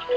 Eh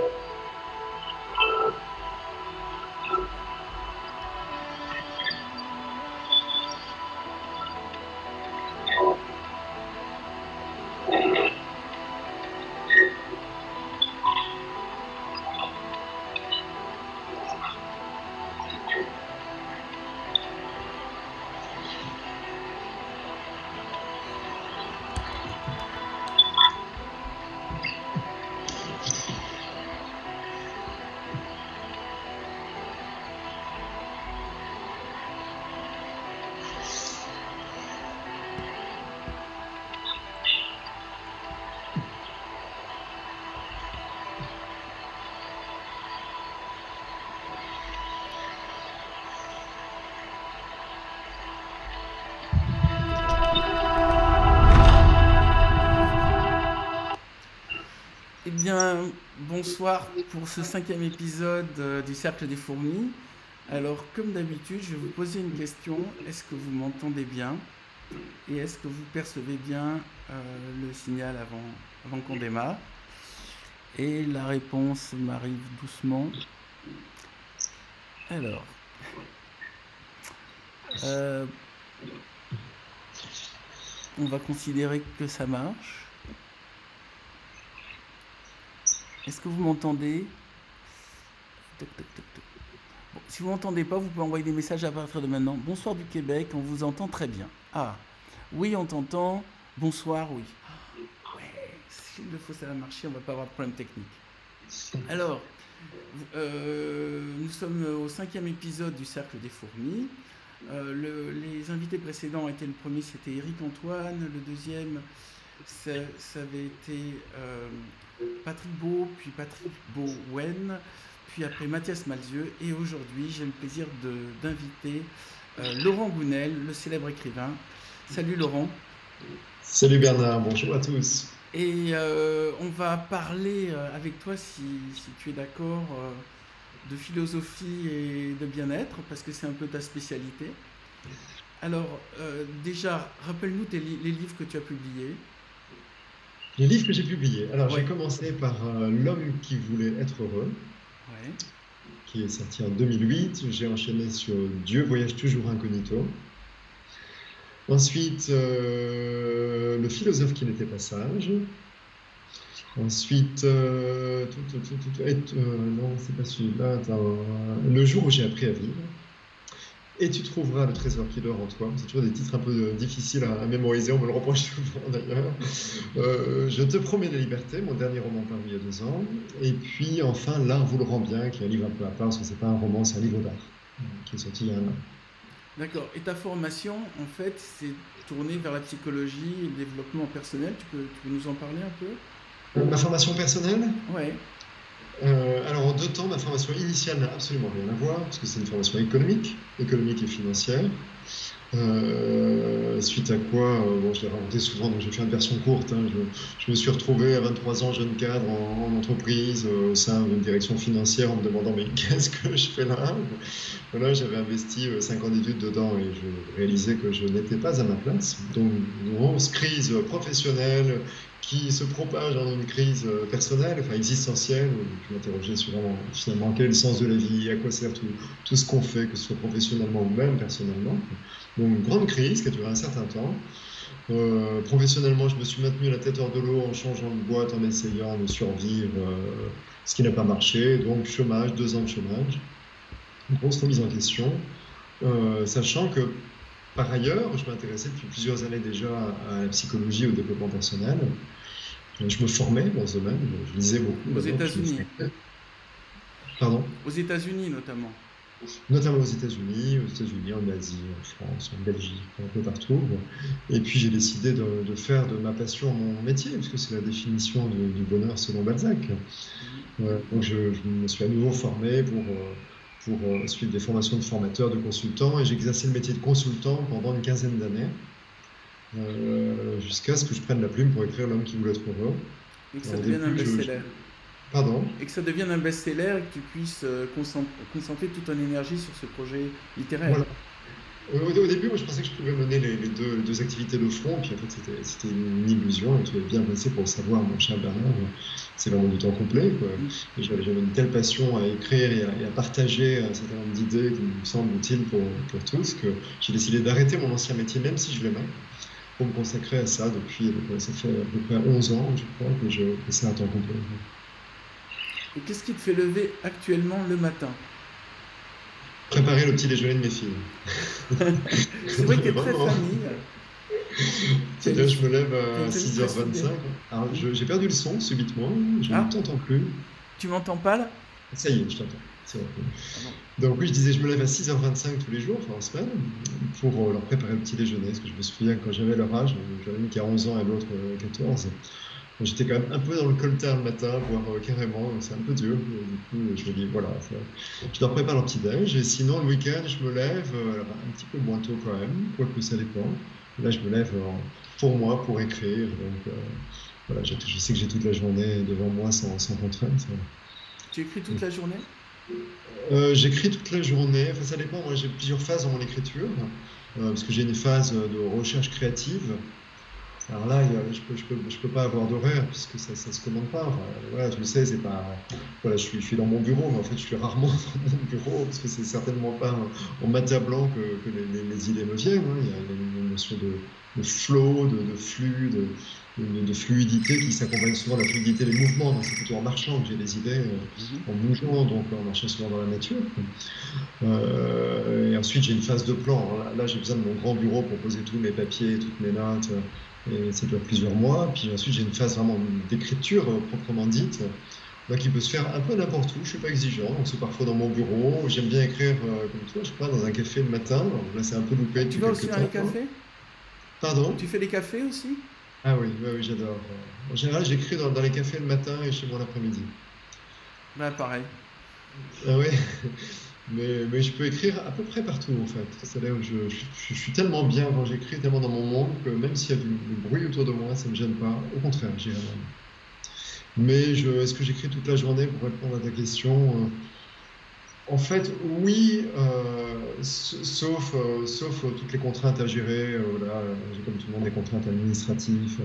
bien, bonsoir pour ce 5e épisode du Cercle des Fourmis. Alors, comme d'habitude, je vais vous poser une question. Est-ce que vous m'entendez bien? Et est-ce que vous percevez bien le signal avant qu'on démarre? Et la réponse m'arrive doucement. Alors, on va considérer que ça marche. Est-ce que vous m'entendez? Bon, si vous m'entendez pas, vous pouvez envoyer des messages à partir de maintenant. Bonsoir du Québec, on vous entend très bien. Ah, oui, on t'entend. Bonsoir, oui. Ouais, s'il le faut, ça va marcher, on va pas avoir de problème technique. Alors, nous sommes au 5e épisode du Cercle des Fourmis. Les invités précédents étaient le premier, c'était Éric Antoine. Le deuxième, ça avait été Patrick Beau, puis Patrick Bowen, puis après Mathias Malzieu. Et aujourd'hui, j'ai le plaisir d'inviter Laurent Gounel, le célèbre écrivain. Salut Laurent. Salut Bernard, bonjour à tous. Et on va parler avec toi, si tu es d'accord, de philosophie et de bien-être, parce que c'est un peu ta spécialité. Alors, déjà, rappelle-nous les livres que tu as publiés. Les livres que j'ai publiés. Alors, Ouais. j'ai commencé par L'homme qui voulait être heureux, Ouais. qui est sorti en 2008. J'ai enchaîné sur Dieu voyage toujours incognito. Ensuite, Le philosophe qui n'était pas sage. Ensuite, non, c'est pas celui-là. Attends, Le jour où j'ai appris à vivre. Et tu trouveras le trésor qui dort en toi. C'est toujours des titres un peu difficiles à mémoriser, on me le reproche souvent d'ailleurs. Je te promets la liberté, mon dernier roman paru il y a 2 ans. Et puis enfin, L'art vous le rend bien, qui est un livre un peu à part, parce que c'est pas un roman, c'est un livre d'art, qui est sorti il y a 1 an. D'accord. Et ta formation, en fait, c'est tournée vers la psychologie et le développement personnel. Tu peux nous en parler un peu? Ma formation personnelle? Ouais. Alors en 2 temps, ma formation initiale n'a absolument rien à voir, parce que c'est une formation économique et financière. Suite à quoi, bon, je l'ai raconté souvent, donc je vais faire une version courte, hein. Je me suis retrouvé à 23 ans, jeune cadre en entreprise, au sein d'une direction financière, en me demandant mais qu'est-ce que je fais là? Voilà, j'avais investi 5 ans d'études dedans et je réalisais que je n'étais pas à ma place. Donc, une grosse crise professionnelle qui se propage en une crise personnelle, enfin existentielle, où je m'interrogeais sur vraiment, finalement quel est le sens de la vie, à quoi sert tout ce qu'on fait, que ce soit professionnellement ou même personnellement. Donc, une grande crise qui a duré un certain temps. Professionnellement, je me suis maintenu la tête hors de l'eau en changeant de boîte, en essayant de survivre, ce qui n'a pas marché. Donc, chômage, 2 ans de chômage. Une grosse remise en question, sachant que, par ailleurs, je m'intéressais depuis plusieurs années déjà à la psychologie, au développement personnel. Je me formais dans ce domaine, je lisais beaucoup. Aux D'abord, puis je me États-Unis. formais. Pardon? Aux États-Unis, notamment. Notamment aux États-Unis, en Asie, en France, en Belgique, un peu partout. Et puis j'ai décidé de faire de ma passion mon métier, parce que c'est la définition du bonheur selon Balzac. Donc je me suis à nouveau formé pour suivre des formations de formateurs, de consultants, et j'ai exercé le métier de consultant pendant une quinzaine d'années, jusqu'à ce que je prenne la plume pour écrire L'homme qui voulait être heureux. Et que ça Alors, au devienne un début, best-seller. Pardon? Et que ça devienne un best-seller et que tu puisses concentrer toute ton énergie sur ce projet littéraire. Voilà. Au début, moi, je pensais que je pouvais mener les deux activités de front, puis en fait, c'était une illusion, et tu es bien placé pour le savoir, mon cher Bernard. C'est vraiment du temps complet, quoi. Et j'avais une telle passion à écrire et à partager un certain nombre d'idées qui me semblent utiles pour tous, que j'ai décidé d'arrêter mon ancien métier, même si je l'aimais, pour me consacrer à ça depuis, ça fait à peu près 11 ans, je crois, que je fais ça à temps complet. Et qu'est-ce qui te fait lever actuellement le matin? Préparer le petit déjeuner de mes filles. C'est vrai que tu es très Vraiment. famille. C'est-à-dire, je me lève T'as à une famille très 6h25. soudée. Alors, j'ai perdu le son subitement, je ne Ah, t'entends plus. tu m'entends pas là? Ça y est, je t'entends. C'est bon. Ah bon. Donc oui, je disais, je me lève à 6h25 tous les jours, enfin en semaine, pour leur préparer le petit déjeuner. Parce que je me souviens quand j'avais leur âge, j'en ai une qui a 11 ans et l'autre 14. J'étais quand même un peu dans le coltard le matin, voire carrément, donc c'est un peu dur. Du coup, je me dis, voilà, je leur prépare leur petit déj. Et sinon, le week-end, je me lève alors, un petit peu moins tôt quand même, quoique ça dépend. Là, je me lève pour moi, pour écrire. Donc voilà, je sais que j'ai toute la journée devant moi sans contrainte. Tu écris toute la journée? J'écris toute la journée, enfin ça dépend, moi j'ai plusieurs phases dans mon écriture, parce que j'ai une phase de recherche créative. Alors là, je peux pas avoir d'horaire puisque ça se commande pas. Enfin, voilà, tu le sais, c'est pas. Voilà, je suis dans mon bureau, mais en fait, je suis rarement dans mon bureau parce que c'est certainement pas en matin blanc que les idées me viennent, hein. Il y a une notion de flow, de flux, de fluidité qui s'accompagne souvent de la fluidité des mouvements. Donc c'est plutôt en marchant que j'ai des idées, en bougeant, donc en marchant souvent dans la nature. Et ensuite, j'ai une phase de plan. Alors là, j'ai besoin de mon grand bureau pour poser tous mes papiers, toutes mes notes. Et ça dure plusieurs mois. Puis ensuite, j'ai une phase vraiment d'écriture proprement dite, là, qui peut se faire un peu n'importe où. Je suis pas exigeant. Donc, c'est parfois dans mon bureau. J'aime bien écrire, comme toi, je crois, dans un café le matin. Alors, là, c'est un peu loupé Tu depuis vas aussi quelques dans les temps, hein. cafés? Pardon? Tu fais les cafés aussi? Ah oui, oui, oui, j'adore. En général, j'écris dans les cafés le matin et chez moi l'après-midi. Bah pareil. Ah ouais, mais je peux écrire à peu près partout en fait. C'est là où je suis tellement bien quand j'écris, tellement dans mon monde que même s'il y a du bruit autour de moi, ça ne me gêne pas. Au contraire, j'irai même. Mais est-ce que j'écris toute la journée pour répondre à ta question? En fait, oui, sauf toutes les contraintes à gérer. Là, j'ai comme tout le monde des contraintes administratives,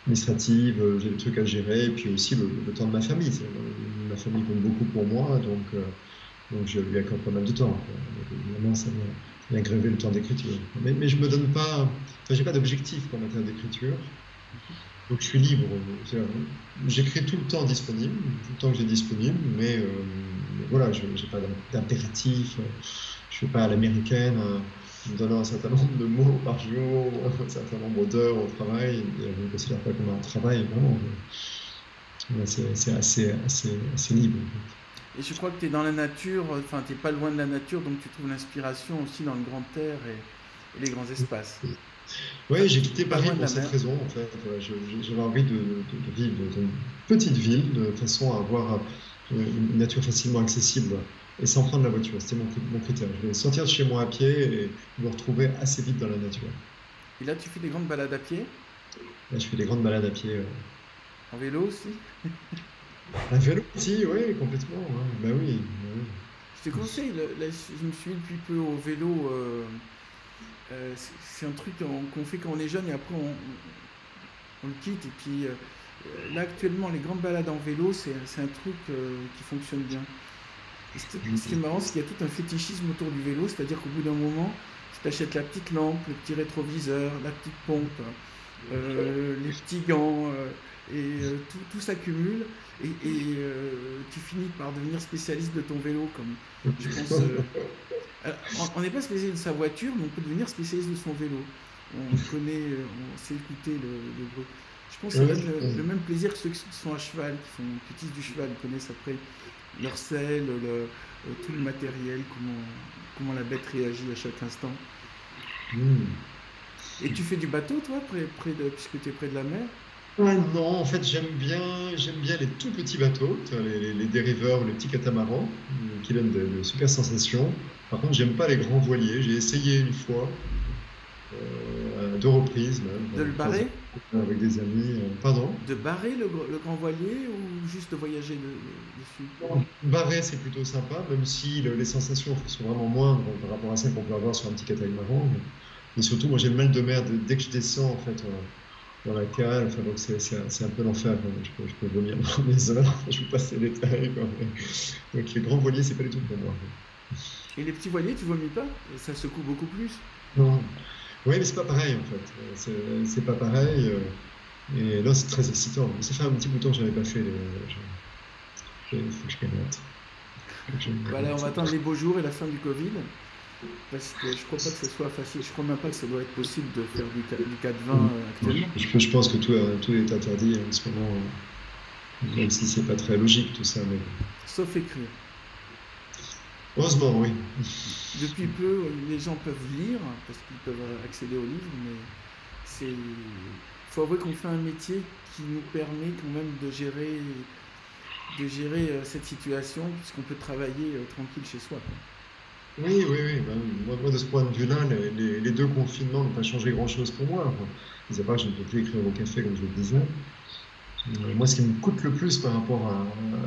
j'ai des trucs à gérer, et puis aussi le temps de ma famille. Ma famille compte beaucoup pour moi, donc je lui accorde pas mal de temps, quoi. Évidemment, ça vient gréver le temps d'écriture. Mais je me donne pas, enfin, j'ai pas d'objectif en matière d'écriture. Donc je suis libre. J'écris tout le temps disponible, tout le temps que j'ai disponible, mais voilà, je n'ai pas d'impératif. Je ne fais pas à l'américaine, me donnant un certain nombre de mots par jour, un certain nombre d'heures au travail, et je ne me considère pas comme un travail, vraiment. C'est assez libre. Et je crois que tu es dans la nature, enfin tu n'es pas loin de la nature, donc tu trouves l'inspiration aussi dans le grand air et les grands espaces. Oui, j'ai quitté Pas Paris loin de pour la cette mer. raison, en fait. Voilà, j'avais envie de vivre dans une petite ville, de façon à avoir une nature facilement accessible et sans prendre la voiture. C'était mon critère. Je voulais sortir de chez moi à pied et me retrouver assez vite dans la nature. Et là tu fais des grandes balades à pied, Là, je fais des grandes balades à pied. en vélo aussi. À vélo aussi, oui, complètement. Ouais. Bah oui, bah oui. Je te conseille, je me suis mis depuis peu au vélo. C'est un truc qu'on fait quand on est jeune et après on le quitte. Et puis là actuellement les grandes balades en vélo c'est un truc qui fonctionne bien. Et ce qui est marrant c'est qu'il y a tout un fétichisme autour du vélo, c'est-à-dire qu'au bout d'un moment si tu achètes la petite lampe, le petit rétroviseur, la petite pompe, les petits gants, tout s'accumule tu finis par devenir spécialiste de ton vélo comme je pense. On n'est pas spécialiste de sa voiture, mais on peut devenir spécialiste de son vélo. On connaît, on sait écouter le bruit. Je pense que ça donne le même plaisir que ceux qui sont à cheval, qui utilisent du cheval. Ils connaissent après leur selle, tout le matériel, comment la bête réagit à chaque instant. Hmm. Et tu fais du bateau, toi, puisque tu es près de la mer? Ah non, en fait, j'aime bien les tout petits bateaux, tu vois, les dériveurs, les petits catamarans, qui donnent de super sensations. Par contre, j'aime pas les grands voiliers. J'ai essayé une fois, 2 reprises même, De le barrer? avec des amis. Pardon? De barrer le grand voilier ou juste de voyager dessus? Barrer, c'est plutôt sympa, même si les sensations sont vraiment moindres par rapport à celles qu'on peut avoir sur un petit catamaran. Mais surtout, moi, j'ai le mal de mer dès que je descends, en fait, dans la cale. Enfin, donc, c'est un peu l'enfer. Je peux vomir dans mes heures. Je vous passe les détails, quoi. Donc, les grands voiliers, c'est pas du tout pour moi. Et les petits voiliers, tu vomis pas? Ça secoue beaucoup plus. Non. Oui, mais c'est pas pareil, en fait. C'est pas pareil. Et là, c'est très excitant. Ça fait un petit bout de temps que je n'avais pas fait. Il faut que je m'y mette. Voilà, on va attendre les beaux jours et la fin du Covid. Parce que je crois pas que ce soit facile. Je crois même pas que ça doit être possible de faire du 4,20 actuellement. Je pense que tout est interdit en ce moment, même si c'est pas très logique tout ça. Mais... Sauf écrire. Heureusement, oui. Depuis peu, les gens peuvent lire parce qu'ils peuvent accéder aux livres, mais c'est. Faut avouer qu'on fait un métier qui nous permet quand même de gérer cette situation, puisqu'on peut travailler tranquille chez soi, quoi. Oui, oui, oui. Moi, de ce point de vue-là, les 2 confinements n'ont pas changé grand-chose pour moi. Mis à part que je ne peux plus écrire au café, comme je le disais. Moi, ce qui me coûte le plus par rapport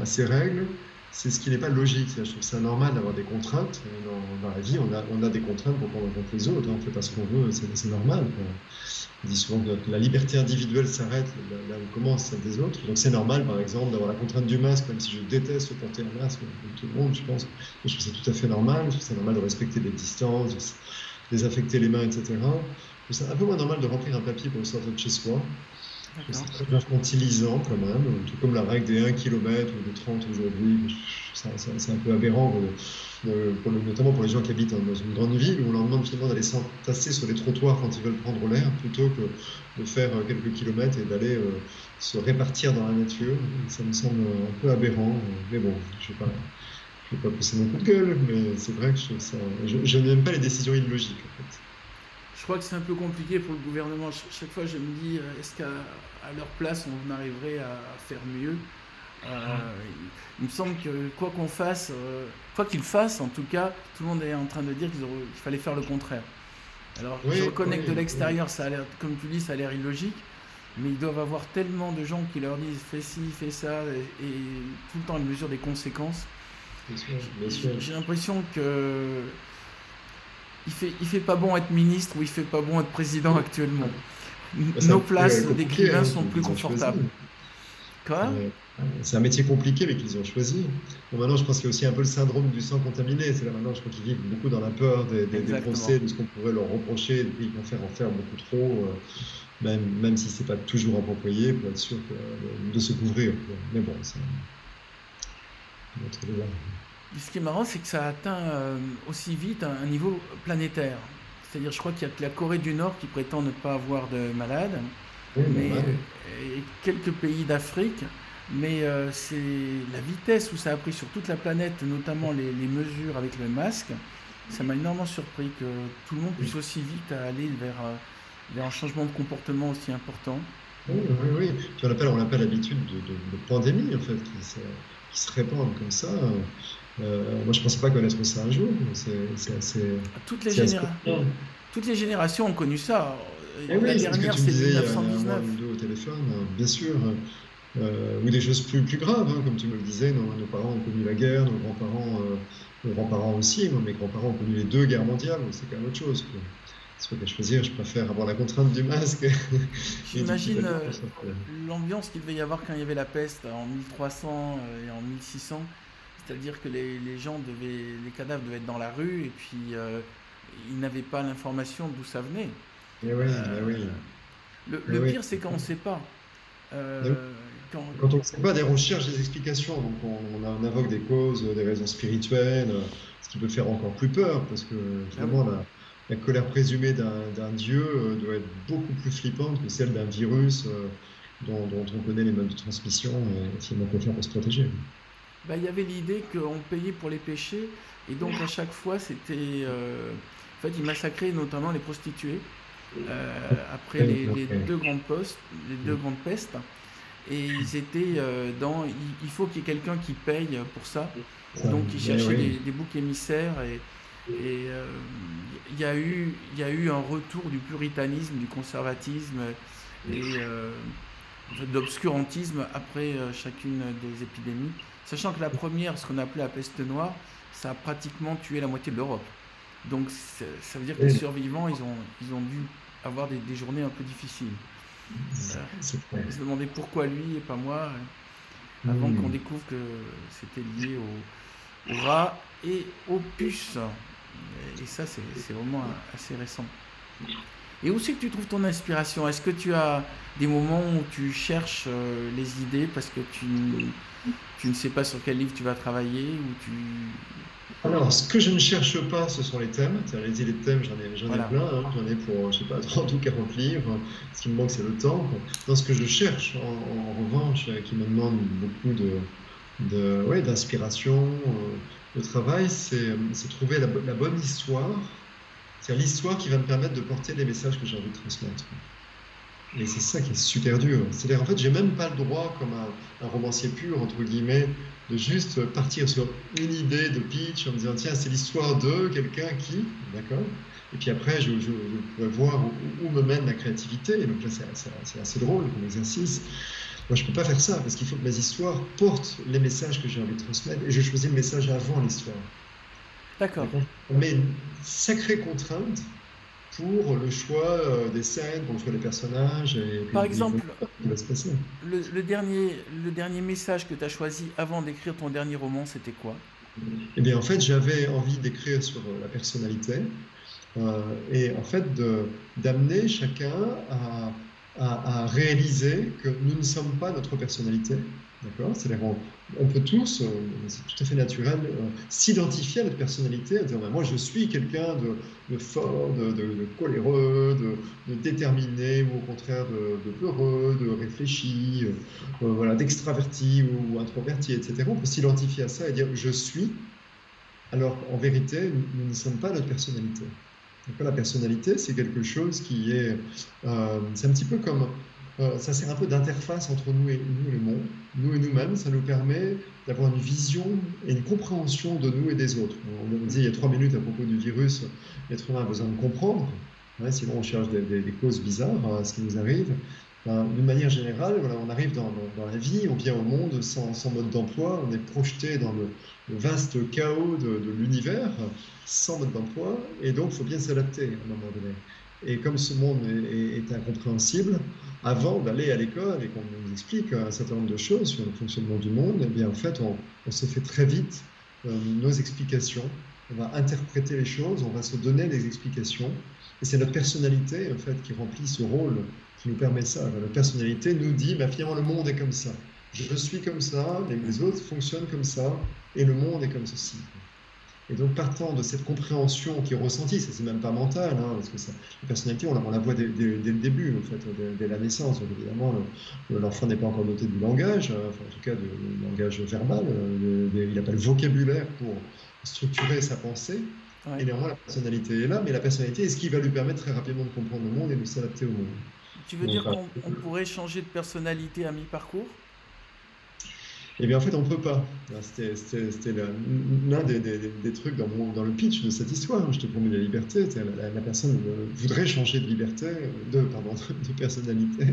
à ces règles, c'est ce qui n'est pas logique. Je trouve ça normal d'avoir des contraintes. Dans la vie, on a des contraintes pour qu'on rencontre les autres. On ne fait pas ce qu'on veut, c'est normal, quoi. On dit souvent que la liberté individuelle s'arrête là où commence celle des autres. Donc c'est normal, par exemple, d'avoir la contrainte du masque, même si je déteste porter un masque, comme tout le monde, je pense. Je trouve ça tout à fait normal. Je trouve ça normal de respecter les distances, de désinfecter les mains, etc. Je trouve ça un peu moins normal de remplir un papier pour sortir de chez soi. C'est très infantilisant quand même, tout comme la règle des 1 km ou des 30 aujourd'hui. C'est un peu aberrant, notamment pour les gens qui habitent dans une grande ville où on leur demande finalement d'aller s'entasser sur les trottoirs quand ils veulent prendre l'air plutôt que de faire quelques kilomètres et d'aller se répartir dans la nature. Ça me semble un peu aberrant, mais bon, je ne vais pas pousser mon coup de gueule, mais c'est vrai que je n'aime pas les décisions illogiques en fait. Je crois que c'est un peu compliqué pour le gouvernement. Chaque fois, je me dis, est-ce qu'à leur place, on arriverait à faire mieux? Il me semble que quoi qu'on fasse, quoi qu'ils fassent, en tout cas, tout le monde est en train de dire qu'il fallait faire le contraire. Alors, Oui, je reconnais que de oui, l'extérieur, ça a l'air, comme tu dis, ça a l'air illogique, mais ils doivent avoir tellement de gens qui leur disent fais ci, fais ça, et tout le temps ils mesurent des conséquences. bien sûr, bien sûr. J'ai l'impression que il fait pas bon être ministre ou il fait pas bon être président actuellement. C'est Nos un peu places compliqué, d'écrivains hein, sont plus qu'ils ont choisi. confortables. Quoi? Euh, C'est un métier compliqué, mais qu'ils ont choisi. Bon, maintenant, je pense qu'il y a aussi un peu le syndrome du sang contaminé. C'est là maintenant, je crois qu'ils vivent beaucoup dans la peur des Exactement. procès, de ce qu'on pourrait leur reprocher, ils vont en faire beaucoup trop, même si c'est pas toujours approprié, pour être sûr de se couvrir, quoi. Mais bon, c'est un autre débat. Et ce qui est marrant, c'est que ça a atteint aussi vite un niveau planétaire. C'est-à-dire, je crois qu'il y a que la Corée du Nord qui prétend ne pas avoir de malades, Oui, mais normal. et quelques pays d'Afrique. Mais c'est la vitesse où ça a pris sur toute la planète, notamment les mesures avec le masque. Ça m'a énormément surpris que tout le monde puisse aussi vite aller vers un changement de comportement aussi important. Oui, oui, oui. Puis on appelle l'habitude de pandémie, en fait, qui se répandent comme ça. Moi, je ne pensais pas connaître ça un jour. Toutes les C'est assez généra- bien. Toutes les générations ont connu ça. Et La oui, c'est ce que dernière, tu me c'est disais il y a un mois 1919. ou 2 au téléphone, bien sûr. Ou des choses plus graves, hein, comme tu me le disais, nos parents ont connu la guerre, nos grands-parents aussi. Moi, mes grands-parents ont connu les 2 guerres mondiales, donc c'est quand même autre chose, quoi. Soit qu'à choisir, je préfère avoir la contrainte du masque et du petit J'imagine papier pour sortir. l'ambiance qu'il devait y avoir quand il y avait la peste en 1300 et en 1600. C'est-à-dire que les gens les cadavres devaient être dans la rue et puis ils n'avaient pas l'information d'où ça venait. Eh oui, eh Euh, oui, eh le oui. pire, c'est quand on ne sait pas. Eh oui. Euh, quand, Quand on ne sait pas, on cherche des explications, donc on invoque des causes, des raisons spirituelles, ce qui peut faire encore plus peur, parce que ah oui. finalement la colère présumée d'un dieu doit être beaucoup plus flippante que celle d'un virus dont on connaît les modes de transmission et finalement quoi faire pour se protéger. Bah, il y avait l'idée qu'on payait pour les péchés et donc à chaque fois c'était en fait ils massacraient notamment les prostituées après Ok, les ok. les deux grandes pestes et ils étaient dans il faut qu'il y ait quelqu'un qui paye pour ça Ça, donc ils eh cherchaient oui. des boucs émissaires Et il y a eu un retour du puritanisme, du conservatisme et de l'obscurantisme après chacune des épidémies. Sachant que la première, ce qu'on appelait la peste noire, ça a pratiquement tué la moitié de l'Europe. Donc ça veut dire que les Et survivants, ils ont dû avoir des journées un peu difficiles. Euh, c'est vrai. Ils se demandaient pourquoi lui et pas moi, avant qu'on Hmm. découvre que c'était lié aux rats et aux puces. Et ça, c'est vraiment assez récent. Et où c'est que tu trouves ton inspiration? Est-ce que tu as des moments où tu cherches les idées parce que tu ne sais pas sur quel livre tu vas travailler ou tu... Alors, ce que je ne cherche pas, ce sont les thèmes. C'est-à-dire, les idées de thèmes, j'en ai Voilà. plein, hein. J'en ai pour, je sais pas, 30 ou 40 livres. Ce qui me manque, c'est le temps, quoi. Dans ce que je cherche, en revanche, qui me demande beaucoup ouais, d'inspiration au travail, c'est trouver la bonne histoire. C'est l'histoire qui va me permettre de porter les messages que j'ai envie de transmettre. Et c'est ça qui est super dur. C'est-à-dire, en fait, j'ai même pas le droit, comme un romancier pur, entre guillemets, de juste partir sur une idée de pitch en me disant, tiens, c'est l'histoire de quelqu'un qui, d'accord? Et puis après, je pourrais voir où me mène la créativité. Et donc là, c'est assez drôle comme exercice. Moi, je peux pas faire ça parce qu'il faut que mes histoires portent les messages que j'ai envie de transmettre. Et je choisis le message avant l'histoire. D'accord. D'accord. On met une sacrée contrainte pour le choix des scènes, pour le choix des personnages et puis Par l'évolution exemple, qui va se passer. le dernier message que tu as choisi avant d'écrire ton dernier roman, c'était quoi? Eh bien, en fait, j'avais envie d'écrire sur la personnalité et en fait d'amener chacun à réaliser que nous ne sommes pas notre personnalité. D'accord? C'est-à-dire on peut tous, c'est tout à fait naturel, s'identifier à notre personnalité, à dire ben, moi je suis quelqu'un de fort, de coléreux, de déterminé, ou au contraire de peureux, de réfléchi, voilà, d'extraverti ou introverti, etc. On peut s'identifier à ça et dire je suis, alors qu'en vérité, nous ne sommes pas notre personnalité. Donc, la personnalité, c'est quelque chose qui est. C'est un petit peu comme. Ça sert un peu d'interface entre nous et le monde, nous et nous-mêmes. Ça nous permet d'avoir une vision et une compréhension de nous et des autres. On disait il y a 3 minutes à propos du virus, l'être humain a besoin de comprendre, hein, sinon on cherche des causes bizarres à ce qui nous arrive. D'une manière générale, voilà, on arrive dans la vie, on vient au monde sans mode d'emploi, on est projeté dans le vaste chaos de l'univers, sans mode d'emploi, et donc il faut bien s'adapter à un moment donné. Et comme ce monde est incompréhensible, avant d'aller à l'école et qu'on nous explique un certain nombre de choses sur le fonctionnement du monde, eh bien en fait on se fait très vite nos explications, on va interpréter les choses, on va se donner des explications, et c'est notre personnalité en fait qui remplit ce rôle qui nous permet ça. Notre personnalité nous dit, bah, finalement le monde est comme ça, je suis comme ça, les autres fonctionnent comme ça, et le monde est comme ceci. Et donc, partant de cette compréhension qui est ressentie, ça c'est même pas mental, hein, parce que la personnalité, on la voit dès le début, en fait, dès la naissance. Donc, évidemment, l'enfant n'est pas encore doté du langage, enfin, en tout cas du langage verbal. Il n'a pas le vocabulaire pour structurer sa pensée. Ouais. Et néanmoins, la personnalité est là, mais la personnalité est ce qui va lui permettre très rapidement de comprendre le monde et de s'adapter au monde. Tu veux Donc, dire qu'on pourrait changer de personnalité à mi-parcours? eh bien, en fait, on ne peut pas. C'était l'un des trucs dans le pitch de cette histoire. Je te promets la liberté. La personne voudrait changer de liberté, pardon, de personnalité.